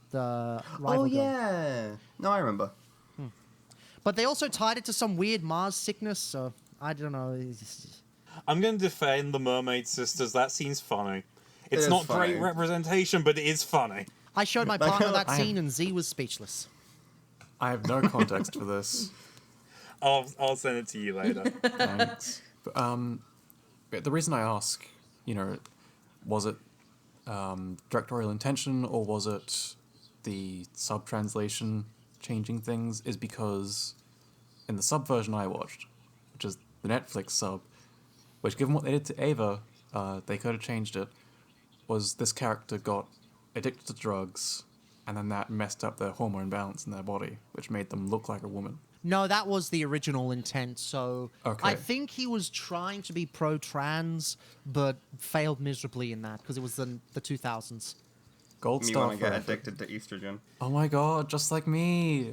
girl. Yeah. No, I remember. But they also tied it to some weird Mars sickness, so I don't know. I'm going to defend the Mermaid Sisters. That seems funny. It's is not funny. great representation, but it is funny. I showed my partner that I- scene and Z was speechless. I have no context for this. I'll send it to you later. Thanks. But, the reason I ask, was it directorial intention or was it the sub translation changing things? Is because in the sub version I watched, which is the Netflix sub, which given what they did to Ava, they could have changed it, was this character got addicted to drugs, and then that messed up their hormone balance in their body, which made them look like a woman. No, that was the original intent, so Okay. I think he was trying to be pro-trans, but failed miserably in that, because it was the 2000s. Gold me star when I get forever. addicted to estrogen. Oh my god, just like me.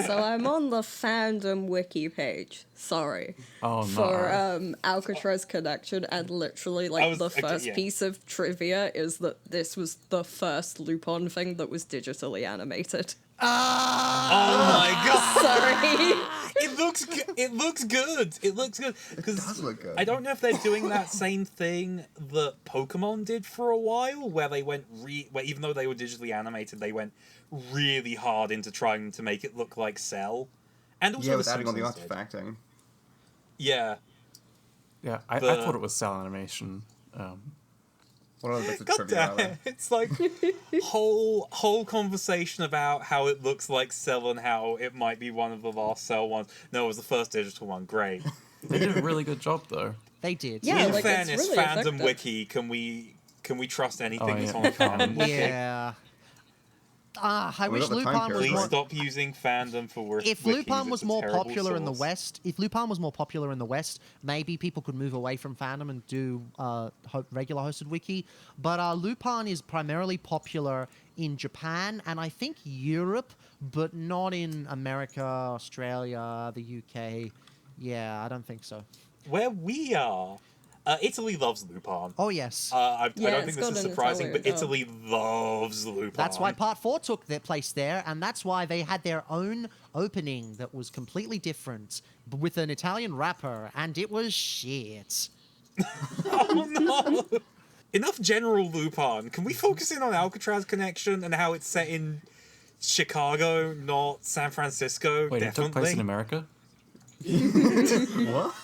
So I'm on the fandom wiki page. Sorry. Oh For no. Alcatraz Connection, and literally the first yeah. piece of trivia is that this was the first Lupin thing that was digitally animated. Oh my god! Sorry. It looks good. It looks good. It looks good. It does look good. I don't know if they're doing that same thing that Pokemon did for a while, where they went where even though they were digitally animated, they went really hard into trying to make it look like Cell, and also Yeah, the with adding all the Simpsons did. artifacting. Yeah. Yeah, I But- thought it was cell animation. What other bits of God trivia damn are there? it! It's like whole conversation about how it looks like Cell and how it might be one of the last Cell ones. No, it was the first digital one. Great. They did a really good job though. They did. Yeah, In like, it's fairness, really fandom effective. wiki, can we trust anything Oh, that's yeah, on we a fandom can't. wiki? Yeah. I We wish got the time Lupin was period Please more. stop using fandom for If wikis. Lupin was It's a more terrible popular in the source. West, if Lupin was more popular in the West, maybe people could move away from fandom and do regular hosted wiki. But Lupin is primarily popular in Japan and I think Europe, but not in America, Australia, the UK. Yeah, I don't think so. Where we are, Italy loves Lupin. Oh yes. I Yeah, don't think it's this got is an surprising, Italian but Italy loves Lupin. That's why Part 4 took their place there, and that's why they had their own opening that was completely different, with an Italian rapper, and it was shit. Oh no! Enough general Lupin. Can we focus in on Alcatraz Connection and how it's set in Chicago, not San Francisco? Wait, Definitely. it took place in America? What?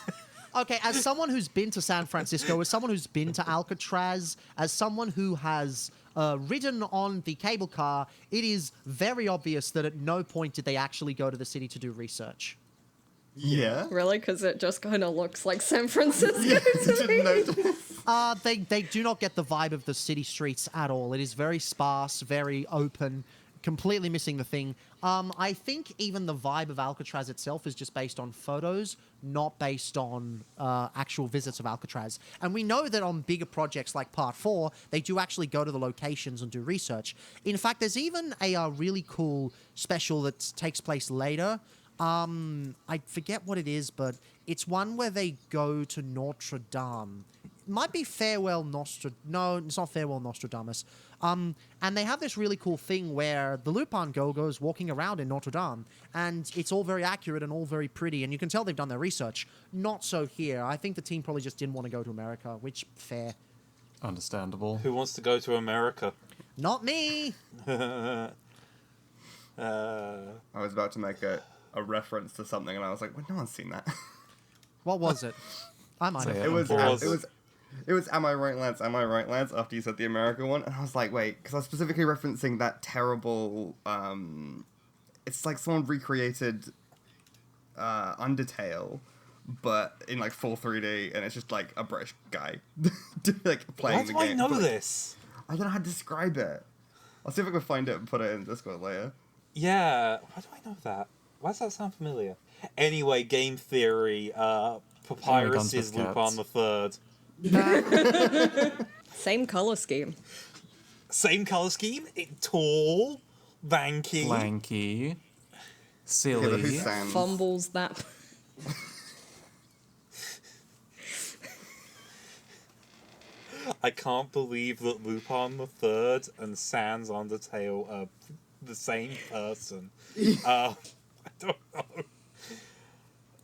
Okay, as someone who's been to San Francisco, as someone who's been to Alcatraz, as someone who has ridden on the cable car, it is very obvious that at no point did they actually go to the city to do research. Yeah? Really? Because it just kind of looks like San Francisco Yeah, to me. didn't notice. They do not get the vibe of the city streets at all. It is very sparse, very open, completely missing the thing. I think even the vibe of Alcatraz itself is just based on photos, not based on actual visits of Alcatraz. And we know that on bigger projects like Part 4, they do actually go to the locations and do research. In fact, there's even a really cool special that takes place later. I forget what it is, but it's one where they go to Notre Dame. Might be Farewell Nostradamus. No, it's not Farewell Nostradamus. And they have this really cool thing where the Lupin girl goes walking around in Notre Dame, and it's all very accurate and all very pretty, and you can tell they've done their research. Not so here. I think the team probably just didn't want to go to America, which, fair. Understandable. Who wants to go to America? Not me! I was about to make a reference to something, and I was like, well, no one's seen that. What was it? I might Say have. it. It was, Pause. it was Am I Right, Lance? Am I Right, Lance? After you said the America one, and I was like, wait, because I was specifically referencing that terrible. It's like someone recreated Undertale, but in like full 3D, and it's just like a British guy like playing Why the do I game. know But, like, this? I don't know how to describe it. I'll see if I can find it and put it in Discord later. Yeah, why do I know that? Why does that sound familiar? Anyway, game theory. Papyrus Guns is with Lupin Cats. the Third. Same color scheme. Same color scheme. Tall, lanky. Lanky. Yeah, but Silly. who's Sans? Fumbles that. I can't believe that Lupin the Third and Sans Undertale are the same person. I don't know.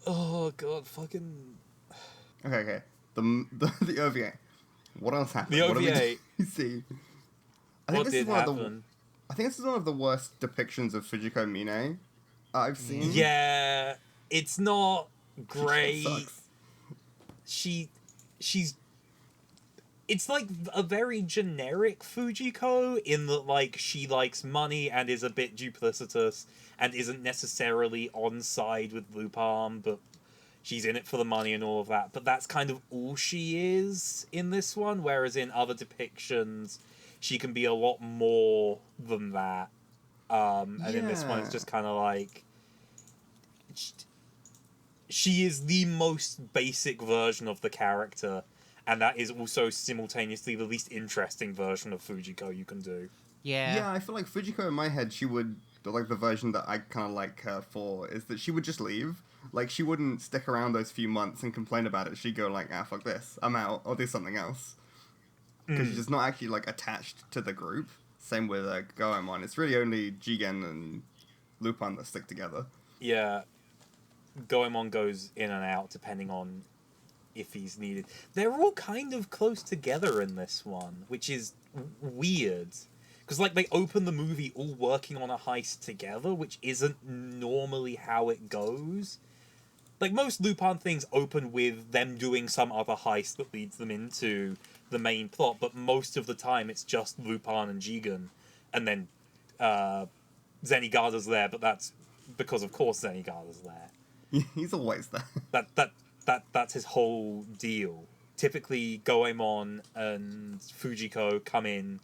Oh god, fucking Okay. The OVA. What else happened? The What did OVA. we see? what did happen? I think this is one of the worst depictions of Fujiko Mine I've seen. Yeah, it's not great. Sucks. She's it's like a very generic Fujiko in that like she likes money and is a bit duplicitous and isn't necessarily on side with Lupin, but she's in it for the money and all of that. But that's kind of all she is in this one, whereas in other depictions she can be a lot more than that. And in this one it's Yeah. just kind of like she is the most basic version of the character, and that is also simultaneously the least interesting version of Fujiko you can do. Yeah, I feel like Fujiko in my head, she would, like, the version that I kind of like her for is that she would just leave. Like, she wouldn't stick around those few months and complain about it. She'd go like, fuck this, I'm out, I'll do something else. Because she's just not actually, like, attached to the group. Same with Goemon. It's really only Jigen and Lupin that stick together. Yeah, Goemon goes in and out depending on if he's needed. They're all kind of close together in this one, which is weird. Because, like, they open the movie all working on a heist together, which isn't normally how it goes. Like, most Lupin things open with them doing some other heist that leads them into the main plot, but most of the time it's just Lupin and Jigen. And then, Zenigata's there, but that's because, of course, Zenigata's there. He's always there. That's his whole deal. Typically, Goemon and Fujiko come in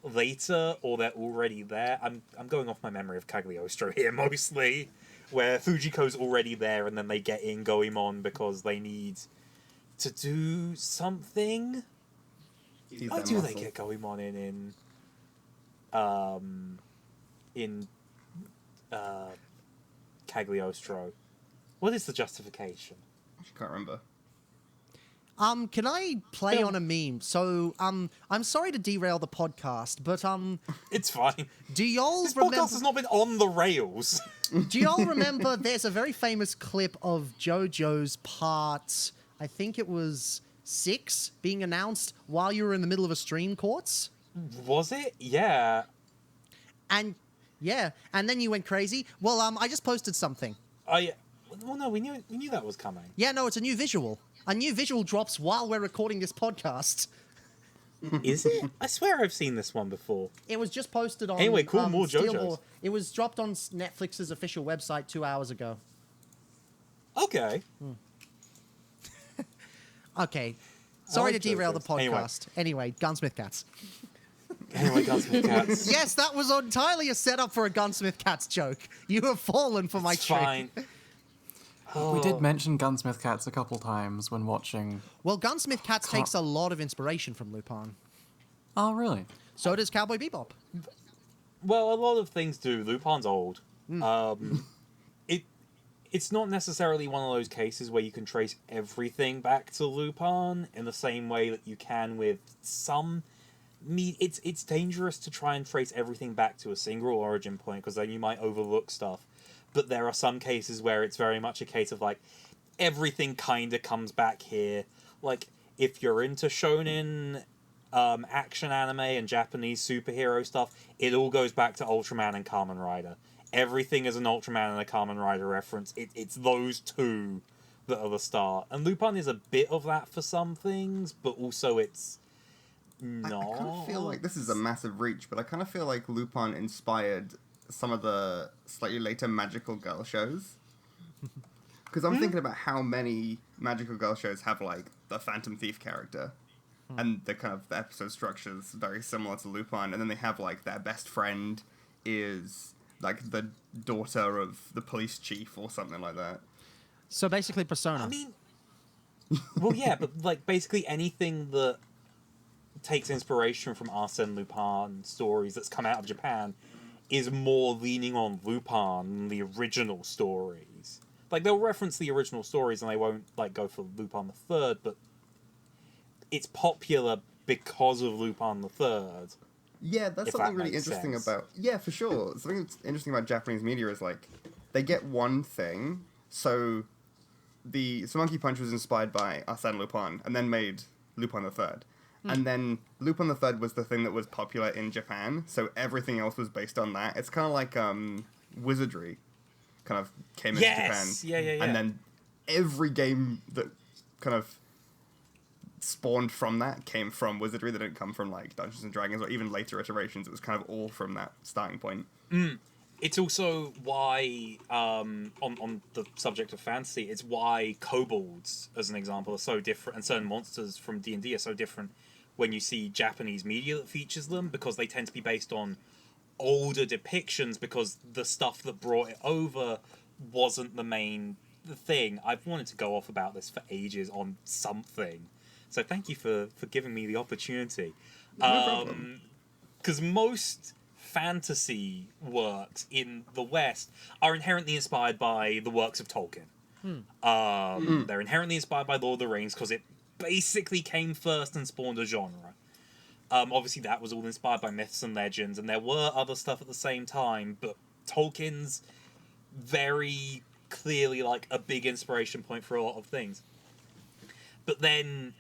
later, or they're already there. I'm going off my memory of Cagliostro here mostly, where Fujiko's already there, and then they get in Goemon because they need to do something. Why do they get Goemon in Cagliostro? What is the justification? I can't remember. Can I play on a meme? So, I'm sorry to derail the podcast, but, It's fine. do y'all This remember... podcast has not been on the rails. Do y'all remember there's a very famous clip of JoJo's part, I think it was 6, being announced while you were in the middle of a stream, Quartz? Was it? Yeah. And, yeah, and then you went crazy. Well, I just posted something. Well, no, we knew that was coming. Yeah, no, it's a new visual. A new visual drops while we're recording this podcast. Is it? I swear I've seen this one before. It was just posted on... Anyway, cool, more Steel JoJo's. Ball. It was dropped on Netflix's official website 2 hours ago. Okay. Okay. Sorry to like derail the JoJo's. podcast. Anyway, Gunsmith Cats. Anyway, Gunsmith Cats. Yes, that was entirely a setup for a Gunsmith Cats joke. You have fallen for my It's trick. fine. We did mention Gunsmith Cats a couple times when watching. Well, Gunsmith Cats takes a lot of inspiration from Lupin. Oh, really? So does Cowboy Bebop. Well, a lot of things do. Lupin's old. It's not necessarily one of those cases where you can trace everything back to Lupin in the same way that you can with some... It's dangerous to try and trace everything back to a single origin point, because then you might overlook stuff. But there are some cases where it's very much a case of, like, everything kind of comes back here. Like, if you're into shonen action anime and Japanese superhero stuff, it all goes back to Ultraman and Kamen Rider. Everything is an Ultraman and a Kamen Rider reference. It's those two that are the start. And Lupin is a bit of that for some things, but also it's not. I kind of feel like this is a massive reach, but I kind of feel like Lupin inspired some of the slightly later magical girl shows. Because I'm thinking about how many magical girl shows have, like, the Phantom Thief character. And the kind of the episode structure is very similar to Lupin. And then they have, like, their best friend is, like, the daughter of the police chief or something like that. So basically Persona. I mean, well, yeah, but, like, basically anything that takes inspiration from Arsène Lupin stories that's come out of Japan is more leaning on Lupin than the original stories. Like, they'll reference the original stories and they won't, like, go for Lupin the Third, but it's popular because of Lupin the Third. Yeah, that's If something that really makes interesting sense. about... Yeah, for sure. Something that's interesting about Japanese media is, like, they get one thing, so Monkey Punch was inspired by Arsène Lupin, and then made Lupin the Third. And then Lupin the Third was the thing that was popular in Japan, so everything else was based on that. It's kind of like Wizardry kind of came into Japan. Yeah. And then every game that kind of spawned from that came from Wizardry. They didn't come from, like, Dungeons and Dragons or even later iterations. It was kind of all from that starting point. It's also why, on the subject of fantasy, it's why kobolds, as an example, are so different, and certain monsters from D&D are so different when you see Japanese media that features them, because they tend to be based on older depictions, because the stuff that brought it over wasn't the main thing. I've wanted to go off about this for ages on something, So thank you for giving me the opportunity. No problem. Because most fantasy works in the West are inherently inspired by the works of Tolkien. They're inherently inspired by Lord of the Rings because it basically came first and spawned a genre. Obviously, that was all inspired by myths and legends, and there were other stuff at the same time, but Tolkien's very clearly like a big inspiration point for a lot of things. But then,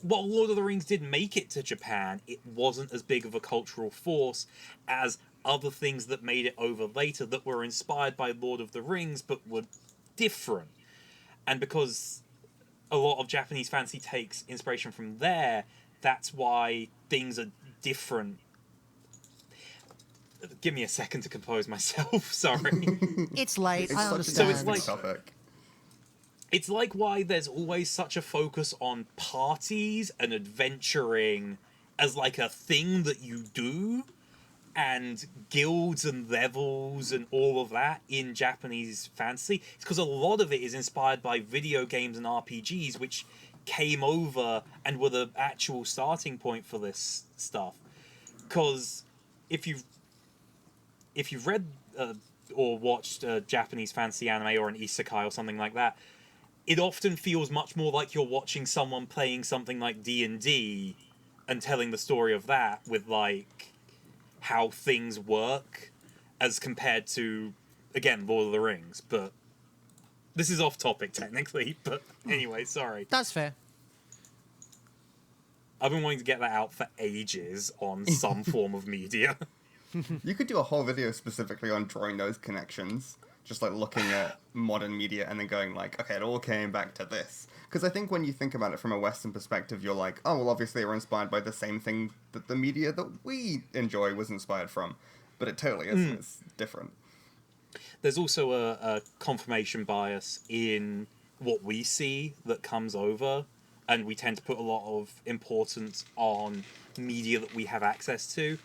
while Lord of the Rings did make it to Japan, it wasn't as big of a cultural force as other things that made it over later that were inspired by Lord of the Rings but were different. And because a lot of Japanese fantasy takes inspiration from there, that's why things are different. Give me a second to compose myself, sorry. It's late. It's I such a understand. it's like- specific topic. It's like why there's always such a focus on parties and adventuring as like a thing that you do, and guilds and levels and all of that in Japanese fantasy. It's because a lot of it is inspired by video games and RPGs, which came over and were the actual starting point for this stuff. Because if you've read or watched a Japanese fantasy anime or an isekai or something like that, it often feels much more like you're watching someone playing something like D&D and telling the story of that with, like, how things work as compared to, again, Lord of the Rings. But this is off topic, technically. But anyway, sorry. That's fair. I've been wanting to get that out for ages on some form of media. You could do a whole video specifically on drawing those connections. Just like looking at modern media and then going like, okay, it all came back to this. Because I think when you think about it from a Western perspective, you're like, oh, well, obviously they were inspired by the same thing that the media that we enjoy was inspired from. But it totally isn't. It's different. There's also a confirmation bias in what we see that comes over, and we tend to put a lot of importance on media that we have access to.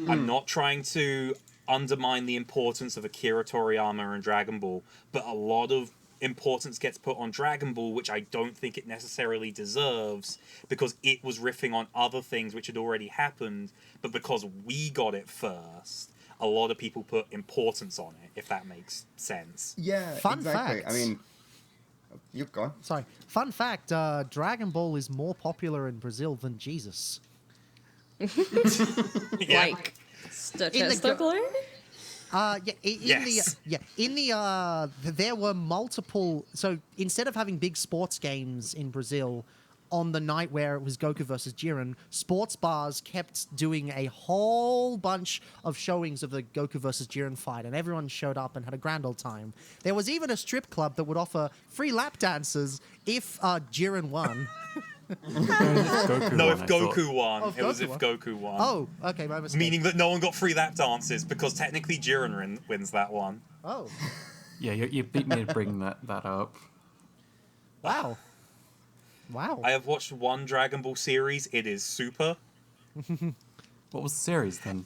I'm not trying to undermine the importance of Akira Toriyama and Dragon Ball, but a lot of importance gets put on Dragon Ball, which I don't think it necessarily deserves, because it was riffing on other things which had already happened, but because we got it first, a lot of people put importance on it, if that makes sense. Yeah, Fun exactly. facts. I mean, you go on. Sorry. Fun fact, Dragon Ball is more popular in Brazil than Jesus. Yeah. Like, statistically? There were multiple. So instead of having big sports games in Brazil, on the night where it was Goku versus Jiren, sports bars kept doing a whole bunch of showings of the Goku versus Jiren fight, and everyone showed up and had a grand old time. There was even a strip club that would offer free lap dances if Jiren won. Goku No, won, if I thought. Goku won. Oh, if it was Goku if won. Goku won. Oh, okay, my mistake. Meaning that no one got free lap dances, because technically Jiren wins that one. Oh, Yeah, you beat me to bring that up. wow. Wow. I have watched one Dragon Ball series. It is super. What was the series then?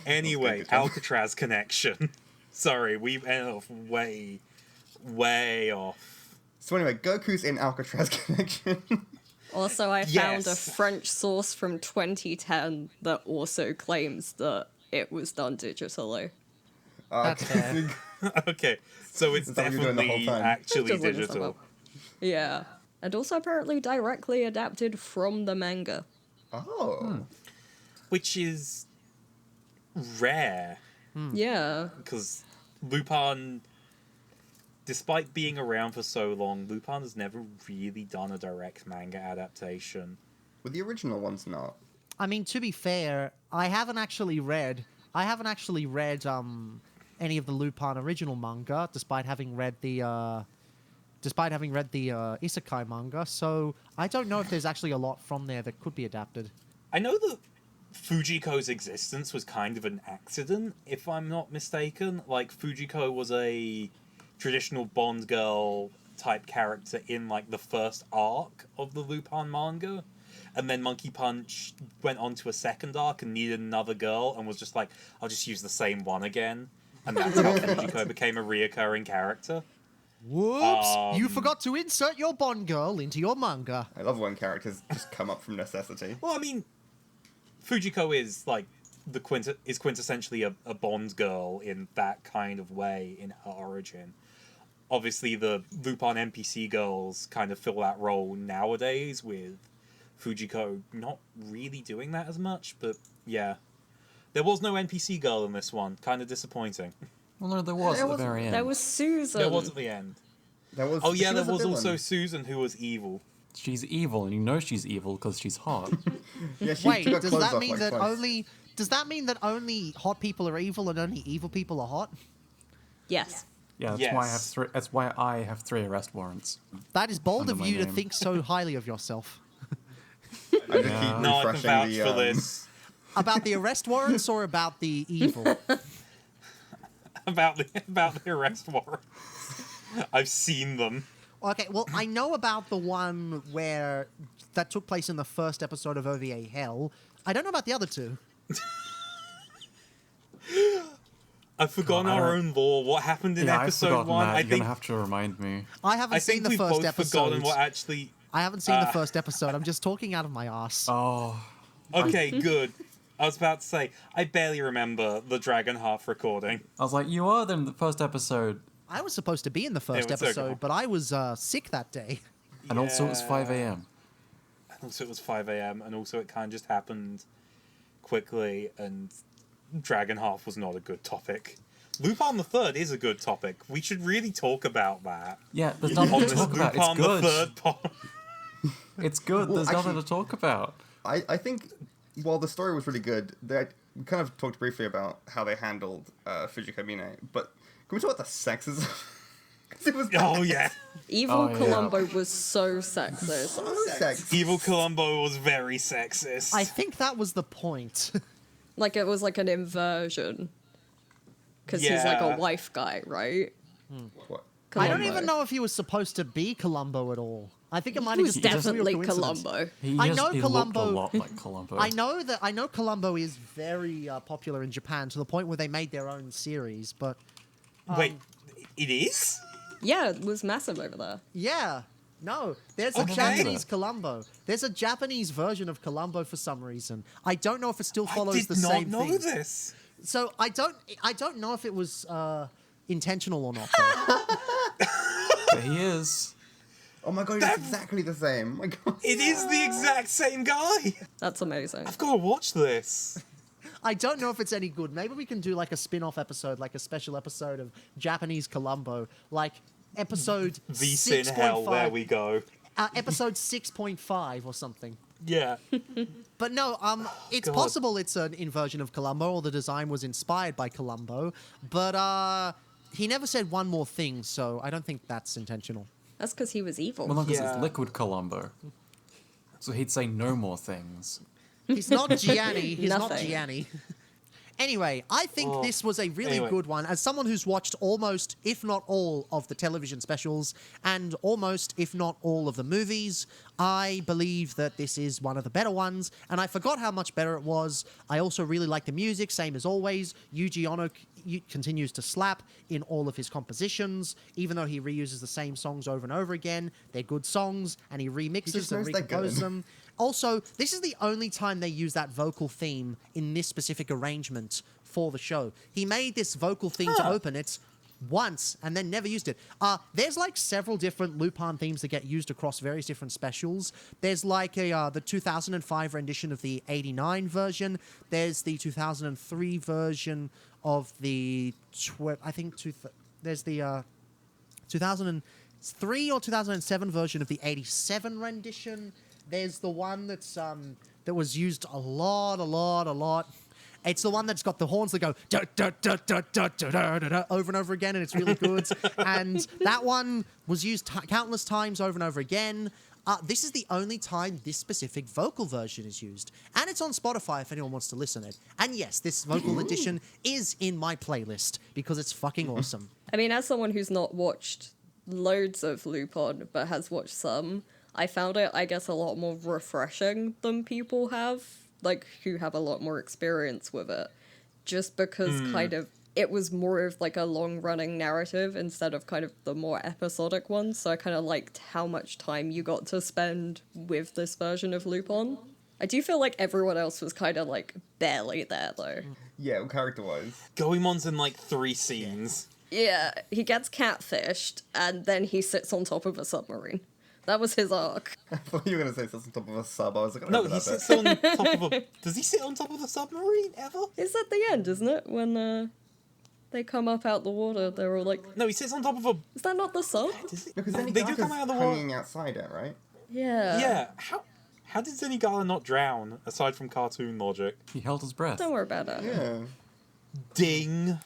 Anyway, Good, Tom. Alcatraz connection. Sorry, we ended off way off. So anyway, Goku's in Alcatraz Connection. Also, I found a Yes. French source from 2010 that also claims that it was done digitally. That's fair. Okay, so it's Is that what you're doing the whole definitely time? actually Just looking digital. stuff up. Yeah. And also apparently directly adapted from the manga. Oh. Which is rare, Yeah. because Lupin, despite being around for so long, Lupin has never really done a direct manga adaptation. Well, the original one's not. I mean, to be fair, I haven't actually read any of the Lupin original manga, despite having read the isekai manga. So I don't know if there's actually a lot from there that could be adapted. I know that Fujiko's existence was kind of an accident, if I'm not mistaken. Like, Fujiko was a traditional Bond girl type character in, like, the first arc of the Lupin manga. And then Monkey Punch went on to a second arc and needed another girl and was just like, I'll just use the same one again. And that's how Fujiko became a reoccurring character. Whoops! You forgot to insert your Bond girl into your manga. I love when characters just come up from necessity. Well, I mean, Fujiko is like is quintessentially a Bond girl in that kind of way in her origin. Obviously, the Lupin NPC girls kind of fill that role nowadays, with Fujiko not really doing that as much. But yeah, there was no NPC girl in this one. Kind of disappointing. Well, no, there was at the very end. There was Susan. There was at the end. Oh yeah, there was a also villain. Susan, who was evil. She's evil, and you know she's evil because she's hot. Yeah, she Wait, took her does clothes that off, mean like, that twice. only? Does that mean that only hot people are evil and only evil people are hot? Yes. Yeah, that's Yes. why I have three. That's why I have 3 arrest warrants. That is bold Under of my you to name. think so highly of yourself. I just Yeah. keep No, I can refreshing vouch the. for this. About the arrest warrants or about the evil? About the arrest warrants. I've seen them. Okay, well, I know about the one where that took place in the first episode of OVA Hell. I don't know about the other two. I've forgotten God, I our don't- own lore. What happened in Yeah, I've episode forgotten 1? that. I You're think gonna have to remind me. I haven't I seen think the we've first both episode. forgotten what actually. I haven't seen the first episode. I'm just talking out of my ass. Oh, Okay, good. I was about to say I barely remember the Dragon Half recording. I was like, you were there in the first episode, I was supposed to be in the first it's okay. episode, but I was sick that day. and also it was 5 Yeah. a.m. And also it was 5 a.m. and also it kind of just happened quickly. And Dragon Half was not a good topic. Lupin the Third is a good topic. We should really talk about that. Yeah, there's nothing On to this talk about. It's Lupin the good. Third pod. It's good. Well, There's nothing actually- to talk about. I think while the story was really good, we kind of talked briefly about how they handled Fujiko Mine, but can we talk about the sexism? 'Cause it was Oh yeah, Evil Oh, yeah. Columbo was so sexist. so sexy. Evil Columbo was very sexist. I think that was the point. Like, it was like an inversion. Because he's like Yeah. a wife guy, right? What? I don't Columbo. even know if he was supposed to be Columbo at all. I think it might He have was just been a definitely real coincidence. Columbo. I know He Columbo- looked a lot like Columbo. I know Columbo is very popular in Japan to the point where they made their own series, but Wait, it is? Yeah, it was massive over there. yeah. No, there's a Okay. Japanese Columbo. There's a Japanese version of Columbo for some reason. I don't know if it still follows I did the not same know thing. this. So I don't know if it was intentional or not. though. There he is. Oh my god, it's exactly the same. Oh my god. It is the exact same guy. That's amazing. I've got to watch this. I don't know if it's any good. Maybe we can do like a spin-off episode, like a special episode of Japanese Columbo, like episode The Sin Hell, there we go. episode 6.5 or something. Yeah. But no, it's God. possible it's an inversion of Columbo, or the design was inspired by Columbo, but he never said one more thing, so I don't think that's intentional. That's because he was evil. Well, no, because Yeah. it's liquid Columbo. So he'd say no more things. He's not Gianni. He's not Nothing. Gianni. Anyway, I think Oh, this was a really anyway. good one. As someone who's watched almost, if not all, of the television specials and almost, if not all, of the movies, I believe that this is one of the better ones. And I forgot how much better it was. I also really like the music, same as always. Yuji Ono continues to slap in all of his compositions, even though he reuses the same songs over and over again. They're good songs, and he remixes just and knows they're recomposes good. them. Also, this is the only time they use that vocal theme in this specific arrangement for the show. He made this vocal theme to open it once and then never used it. There's like several different Lupin themes that get used across various different specials. There's like the 2005 rendition of the 89 version. There's the 2003 version of the there's the 2003 or 2007 version of the 87 rendition. There's the one that's that was used a lot. It's the one that's got the horns that go da, da, da, da, da, da, da, da, da, over and over again, and it's really good. And that one was used countless times over and over again. This is the only time this specific vocal version is used. And it's on Spotify if anyone wants to listen to it. And yes, this vocal edition is in my playlist because it's fucking awesome. I mean, as someone who's not watched loads of Lupin, but has watched some, I found it, I guess, a lot more refreshing than people have, like, who have a lot more experience with it. Just because kind of, it was more of like a long-running narrative instead of kind of the more episodic one, so I kind of liked how much time you got to spend with this version of Lupin. I do feel like everyone else was kind of like barely there though. Yeah, character-wise. Goemon's in like 3 scenes. Yeah, he gets catfished and then he sits on top of a submarine. That was his arc. I thought you were going to say sits on top of a sub. I was like, I No, remember he that bit. sits on top of a... Does he sit on top of a submarine ever? It's at the end, isn't it? When they come up out the water, they're all like, No, he sits on top of a... is that not the sub? Does he? Because then They do come out of the water. hanging outside it, right? Yeah. Yeah, how did Zenigala not drown, aside from cartoon logic? He held his breath. Don't worry about it. Yeah. Ding!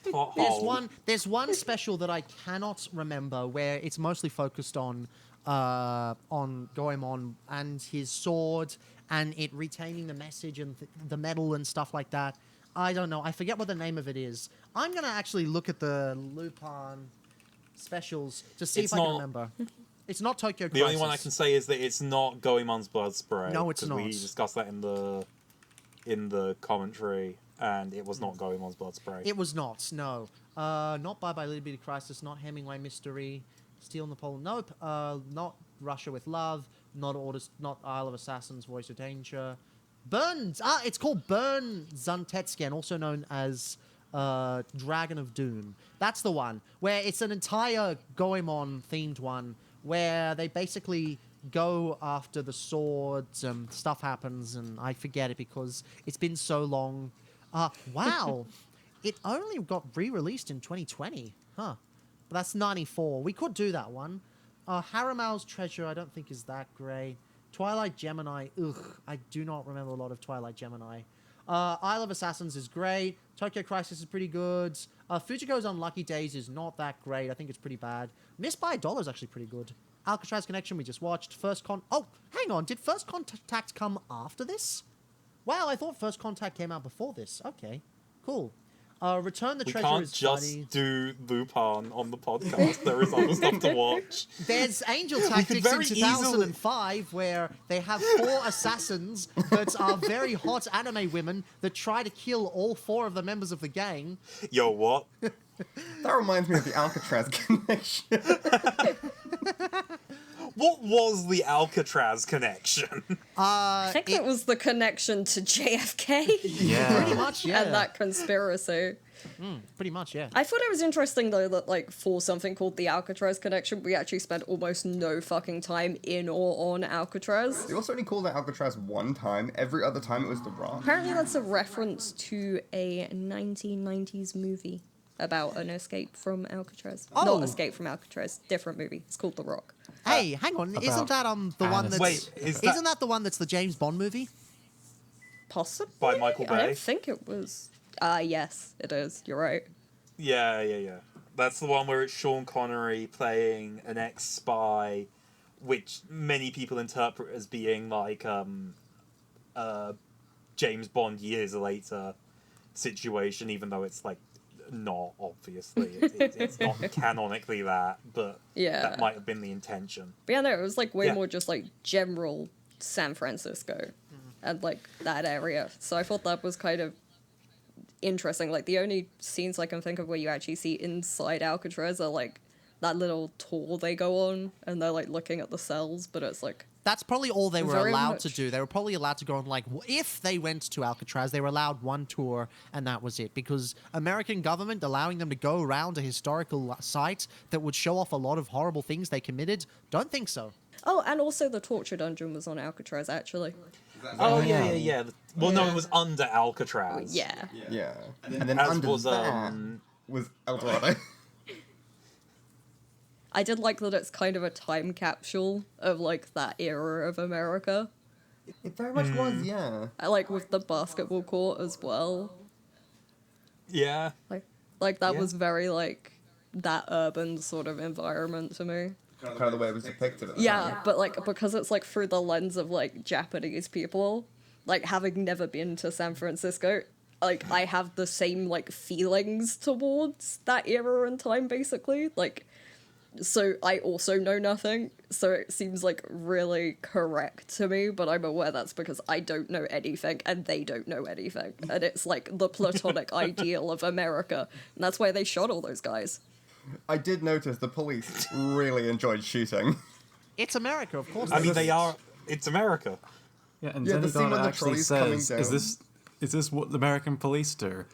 Pothole. There's one special that I cannot remember where it's mostly focused on Goemon and his sword and it retaining the message and the metal and stuff like that. I don't know. I forget what the name of it is. I'm gonna actually look at the Lupin specials to see It's if I can not- remember. It's not Tokyo The Crisis. only one I can say is that it's not Goemon's blood spray. No, it's 'cause not. We discussed that in the commentary, and it was not Goemon's blood spray. It was not. No. Not Bye Bye Little Bitty Crisis. Not Hemingway Mystery. Steel Napoleon. Nope. Not Russia with Love. Not Orders. Not Isle of Assassins. Voice of Danger. Burns. It's called Burn Zuntetsken, also known as Dragon of Doom. That's the one where it's an entire Goemon themed one where they basically go after the swords and stuff happens, and I forget it because it's been so long. Wow. It only got re-released in 2020. Huh. But that's 94. We could do that one. Haramal's Treasure I don't think is that great. Twilight Gemini. Ugh. I do not remember a lot of Twilight Gemini. Isle of Assassins is great. Tokyo Crisis is pretty good. Fujiko's Unlucky Days is not that great. I think it's pretty bad. Missed by a Dollar is actually pretty good. Alcatraz Connection we just watched. Oh, hang on. Did First Contact come after this? Wow, I thought First Contact came out before this. Okay, cool. Return the We Treasure can't is just funny. do Lupin on the podcast. There is other stuff to watch. There's Angel Tactics in very 2005 where they have 4 assassins that are very hot anime women that try to kill all 4 of the members of the gang. Yo, what? That reminds me of the Alcatraz connection. What was the Alcatraz connection? I think it was the connection to JFK. Yeah. Pretty much, yeah. And that conspiracy. Pretty much, yeah. I thought it was interesting though that like for something called the Alcatraz connection, we actually spent almost no fucking time in or on Alcatraz. They also only called it Alcatraz one time. Every other time it was The Rock. Apparently that's a reference to a 1990s movie about an escape from Alcatraz. Oh. Not Escape from Alcatraz, different movie. It's called The Rock. Hey, hang on. Isn't that the one that's... Wait, Isn't that the one that's the James Bond movie? Possibly? By Michael I Bay? don't think it was. Yes, it is. You're right. Yeah. That's the one where it's Sean Connery playing an ex-spy, which many people interpret as being like James Bond years later situation, even though it's like not, obviously. It's not canonically that, but Yeah. that might have been the intention. But yeah, no, it was like way Yeah. more just like general San Francisco and like that area. So I thought that was kind of interesting. Like the only scenes I can think of where you actually see inside Alcatraz are like that little tour they go on and they're like looking at the cells, but it's like That's probably all they were Very allowed to much. do. They were probably allowed to go on, like, if they went to Alcatraz, they were allowed one tour, and that was it. Because American government allowing them to go around a historical site that would show off a lot of horrible things they committed, don't think so. oh, and also the torture dungeon was on Alcatraz actually. Oh, yeah. Well, no, it was under Alcatraz. Yeah. Yeah. And then As under was, that was El Dorado. I did like that it's kind of a time capsule of like that era of America. It very much was, yeah. I like with the basketball court as well. Yeah. Like that Yeah. was very like that urban sort of environment to me. Kind of the way it was depicted at the Yeah, time. but like because it's like through the lens of like Japanese people, like having never been to San Francisco, like I have the same like feelings towards that era and time basically. Like So I also know nothing, so it seems like really correct to me, but I'm aware that's because I don't know anything and they don't know anything. And it's like the platonic ideal of America. And that's why they shot all those guys. I did notice the police really enjoyed shooting. It's America, of course. I mean, they are. It's America. Yeah, and Yeah, the scene when Zenigata the actually trolley's coming says, down. is this what the American police do?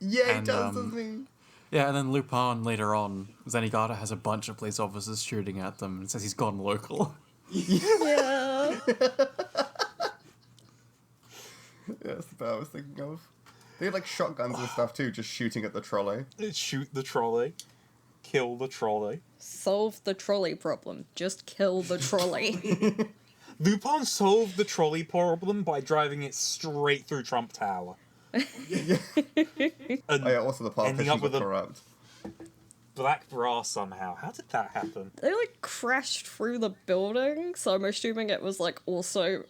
Yeah, he And, does, doesn't he? Yeah, and then Lupin later on, Zenigata has a bunch of police officers shooting at them and says he's gone local. Yeah. Yeah, that's the bit I was thinking of. They had like shotguns and stuff too, just shooting at the trolley. Shoot the trolley. Kill the trolley. Solve the trolley problem. Just kill the trolley. Lupin solved the trolley problem by driving it straight through Trump Tower. Yeah. And Oh yeah, also the ending politicians up were with a corrupt. black brass somehow. How did that happen? They like crashed through the building, so I'm assuming it was like also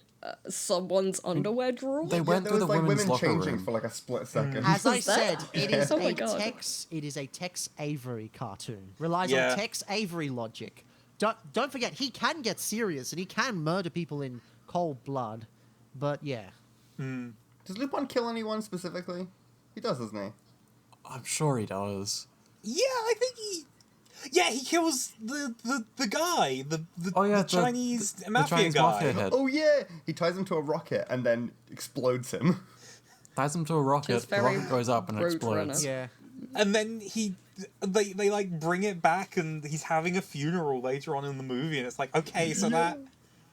someone's underwear drawer. They Yeah, went there through was the like women's women locker changing room. for like a split second. As I Was that? said, it is Oh my a God. Tex Avery cartoon. Relies Yeah. on Tex Avery logic. Don't forget, he can get serious and he can murder people in cold blood. But yeah. Does Lupin kill anyone specifically? He does, doesn't he? I'm sure he does. Yeah, I think he. Yeah, he kills the guy, the Chinese mafia Chinese guy. mafia head. Oh yeah! He ties him to a rocket and then explodes him. Ties him to a rocket, Just the very rocket goes up and it Road explodes. Runner. Yeah. And then they like bring it back, and he's having a funeral later on in the movie, and it's like, okay, so that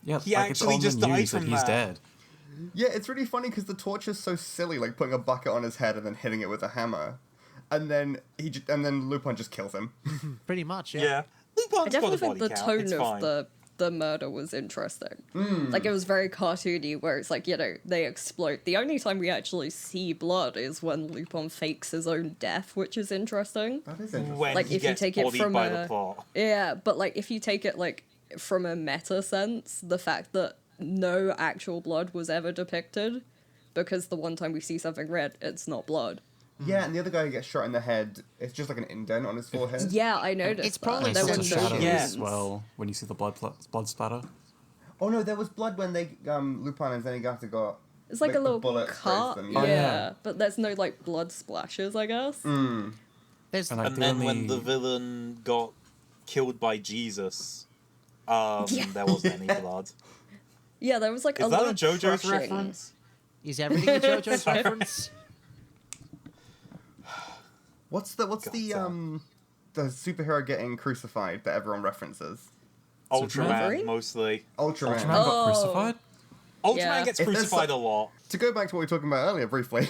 Yeah, He like actually it's on just the died news that from he's that. dead. Yeah, it's really funny because the torture's so silly, like putting a bucket on his head and then hitting it with a hammer, and then Lupin just kills him. Pretty much, yeah. yeah. Lupin's I definitely got a think body the count. tone It's of fine. the murder was interesting. Like, it was very cartoony, where it's like, you know, they explode. The only time we actually see blood is when Lupin fakes his own death, which is interesting. That is interesting. When Like, he if you gets take it bodied from by a- the plot. Yeah, but, like, if you take it, like, from a meta sense, the fact that no actual blood was ever depicted, because the one time we see something red, it's not blood. Yeah, and the other guy who gets shot in the head, it's just like an indent on his forehead. Yeah, I noticed It's that. probably And There it's some was also no shadows Yeah. as well when you see the blood splatter. Oh no, there was blood when they Lupin and Zenigata got. It's like a the little bullet cut. grazed them, Yeah. Oh, yeah. But there's no, like, blood splashes, I guess. There's And, like, And the then when only- the villain got killed by Jesus, Yeah. there wasn't any blood. Yeah, there was, like, Is a that lot a of JoJo's crushing. reference? Is everything a JoJo's reference? What's the superhero getting crucified that everyone references? Ultraman, Wolverine? mostly. Ultraman. Ultraman got Oh. crucified? Ultraman Yeah. gets If there's crucified some- a lot. To go back to what we were talking about earlier briefly,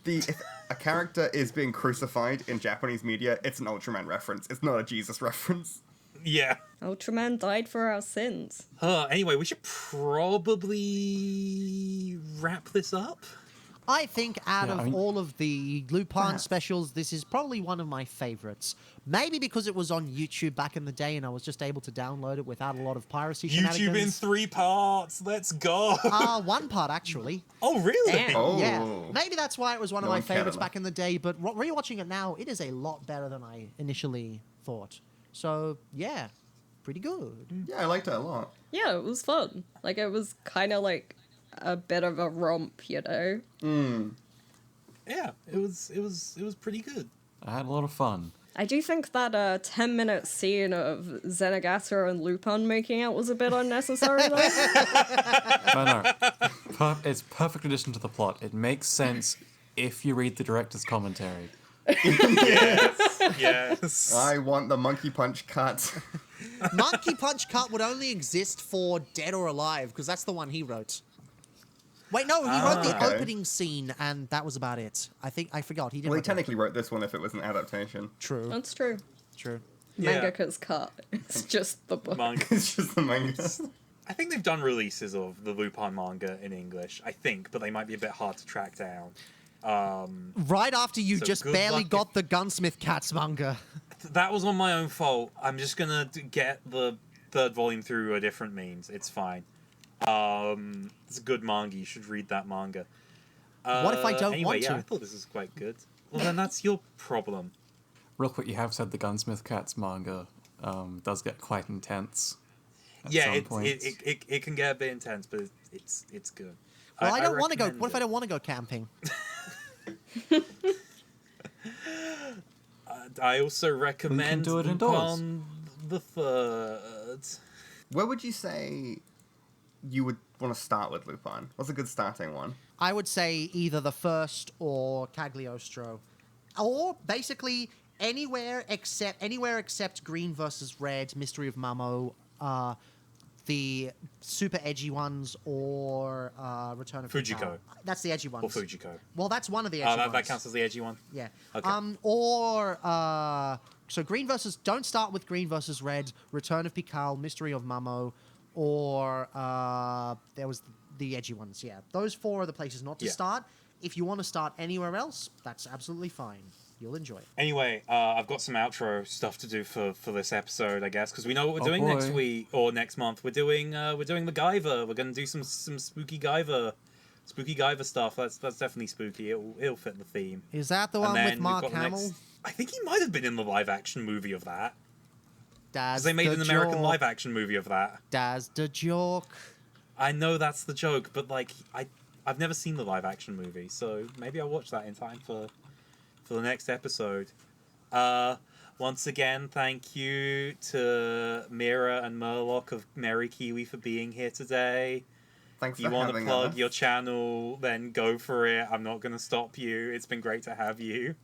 if a character is being crucified in Japanese media, it's an Ultraman reference. It's not a Jesus reference. Yeah. Ultraman died for our sins. Anyway, we should probably wrap this up. I think out Yeah, of I mean- all of the Lupin specials, this is probably one of my favorites. Maybe because it was on YouTube back in the day and I was just able to download it without a lot of piracy YouTube in shenanigans. 3 parts. Let's go. One part, actually. Oh, really? Damn. Oh. Yeah. Maybe that's why it was one of No my one cared favorites enough. back in the day, but rewatching it now, it is a lot better than I initially thought. So, yeah, pretty good. Yeah, I liked it a lot. Yeah, it was fun. Like, it was kind of like a bit of a romp, you know? Yeah, it was pretty good. I had a lot of fun. I do think that 10-minute scene of Zenigata and Lupin making out was a bit unnecessary, though. No. It's perfect addition to the plot. It makes sense if you read the director's commentary. Yes. I want the monkey punch cut. Monkey Punch Cut would only exist for Dead or Alive, because that's the one he wrote. Wait, no, he wrote the okay. opening scene, and that was about it. I forgot. He didn't Well, he write the- technically wrote this one if it was an adaptation. True, That's true. true. Yeah. Mangaka's cut. It's just the book. Manga. It's just the manga. I think they've done releases of the Lupin manga in English, I think, but they might be a bit hard to track down. Right after you So just good barely luck got the Gunsmith Cats manga. That was on my own fault. I'm just gonna get the third volume through a different means. It's fine. It's a good manga. You should read that manga. What if I don't anyway, want yeah, to? I thought this was quite good. Well, then that's your problem. Real quick, you have said the Gunsmith Cats manga. does get quite intense. Yeah, some points. it can get a bit intense, but it's good. Well, I don't want to go. recommend What if I it. don't want to go camping? I also recommend do it indoors. Lupin the Third. Where would you say you would want to start with Lupin? What's a good starting one? I would say either the first or Cagliostro, or basically anywhere except Green versus Red, Mystery of Mamo, the super edgy ones, or Return of Fujiko. Mikao. That's the edgy ones. Or Fujiko. Well, that's one of the edgy Oh, ones. that counts as the edgy one? Yeah. Okay. So Green versus. Don't start with Green versus Red, Return of Pikal, Mystery of Mamo, or there was the edgy ones. Yeah, those four are the places not to Yeah. start. If you want to start anywhere else, that's absolutely fine. You'll enjoy it. Anyway, I've got some outro stuff to do for this episode, I guess, because we know what we're Oh, doing next boy. week or next month. We're doing the Guyver. We're gonna do some spooky Guyver stuff. That's definitely spooky. It'll fit the theme. Is that the And one then with we've Mark got the Hamill? next- I think he might have been in the live action movie of that. That's Because they made the an American joke. live action movie of that. That's the joke. I know that's the joke, but like I've never seen the live action movie, so maybe I'll watch that in time for the next episode. Once again, thank you to Mira and Murloc of MerriKiwi for being here today. Thanks If you for want to having plug us. your channel, then go for it. I'm not going to stop you. It's been great to have you.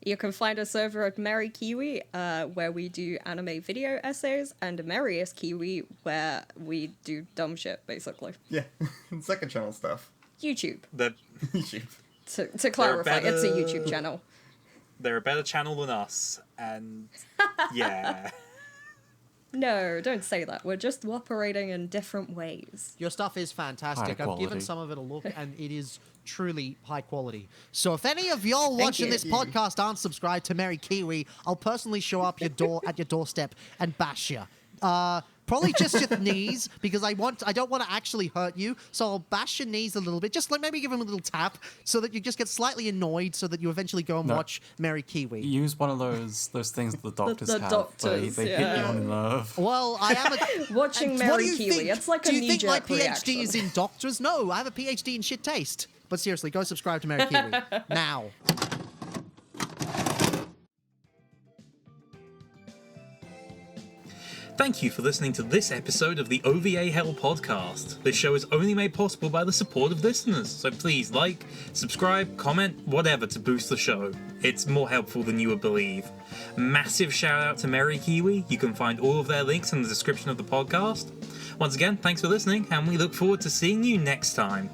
You can find us over at MerriKiwi, where we do anime video essays, and MerriKiwi, where we do dumb shit, basically. Yeah, second channel stuff. YouTube. They're, YouTube. To clarify, it's a better- YouTube channel. they're a better channel than us, and yeah. No, don't say that. We're just operating in different ways. Your stuff is fantastic. High I've given quality. some of it a look, and it is truly high quality. So if any of y'all Thank watching you. this podcast aren't subscribed to MerriKiwi, I'll personally show up your door at your doorstep and bash you. Probably just your knees, because I don't want to actually hurt you, so I'll bash your knees a little bit, just like maybe give them a little tap, so that you just get slightly annoyed, so that you eventually go and No. watch MerriKiwi. Use one of those things the doctors the have. doctors, they hit you yeah. on the nerve. Well, I am a... Watching And what do you MerriKiwi, think? it's like a Do you think my knee-jerk PhD reaction. is in doctors? No, I have a PhD in shit taste. But seriously, go subscribe to MerriKiwi. Now. Thank you for listening to this episode of the OVA Hell podcast. This show is only made possible by the support of listeners, so please like, subscribe, comment, whatever to boost the show. It's more helpful than you would believe. Massive shout out to MerriKiwi. You can find all of their links in the description of the podcast. Once again, thanks for listening, and we look forward to seeing you next time.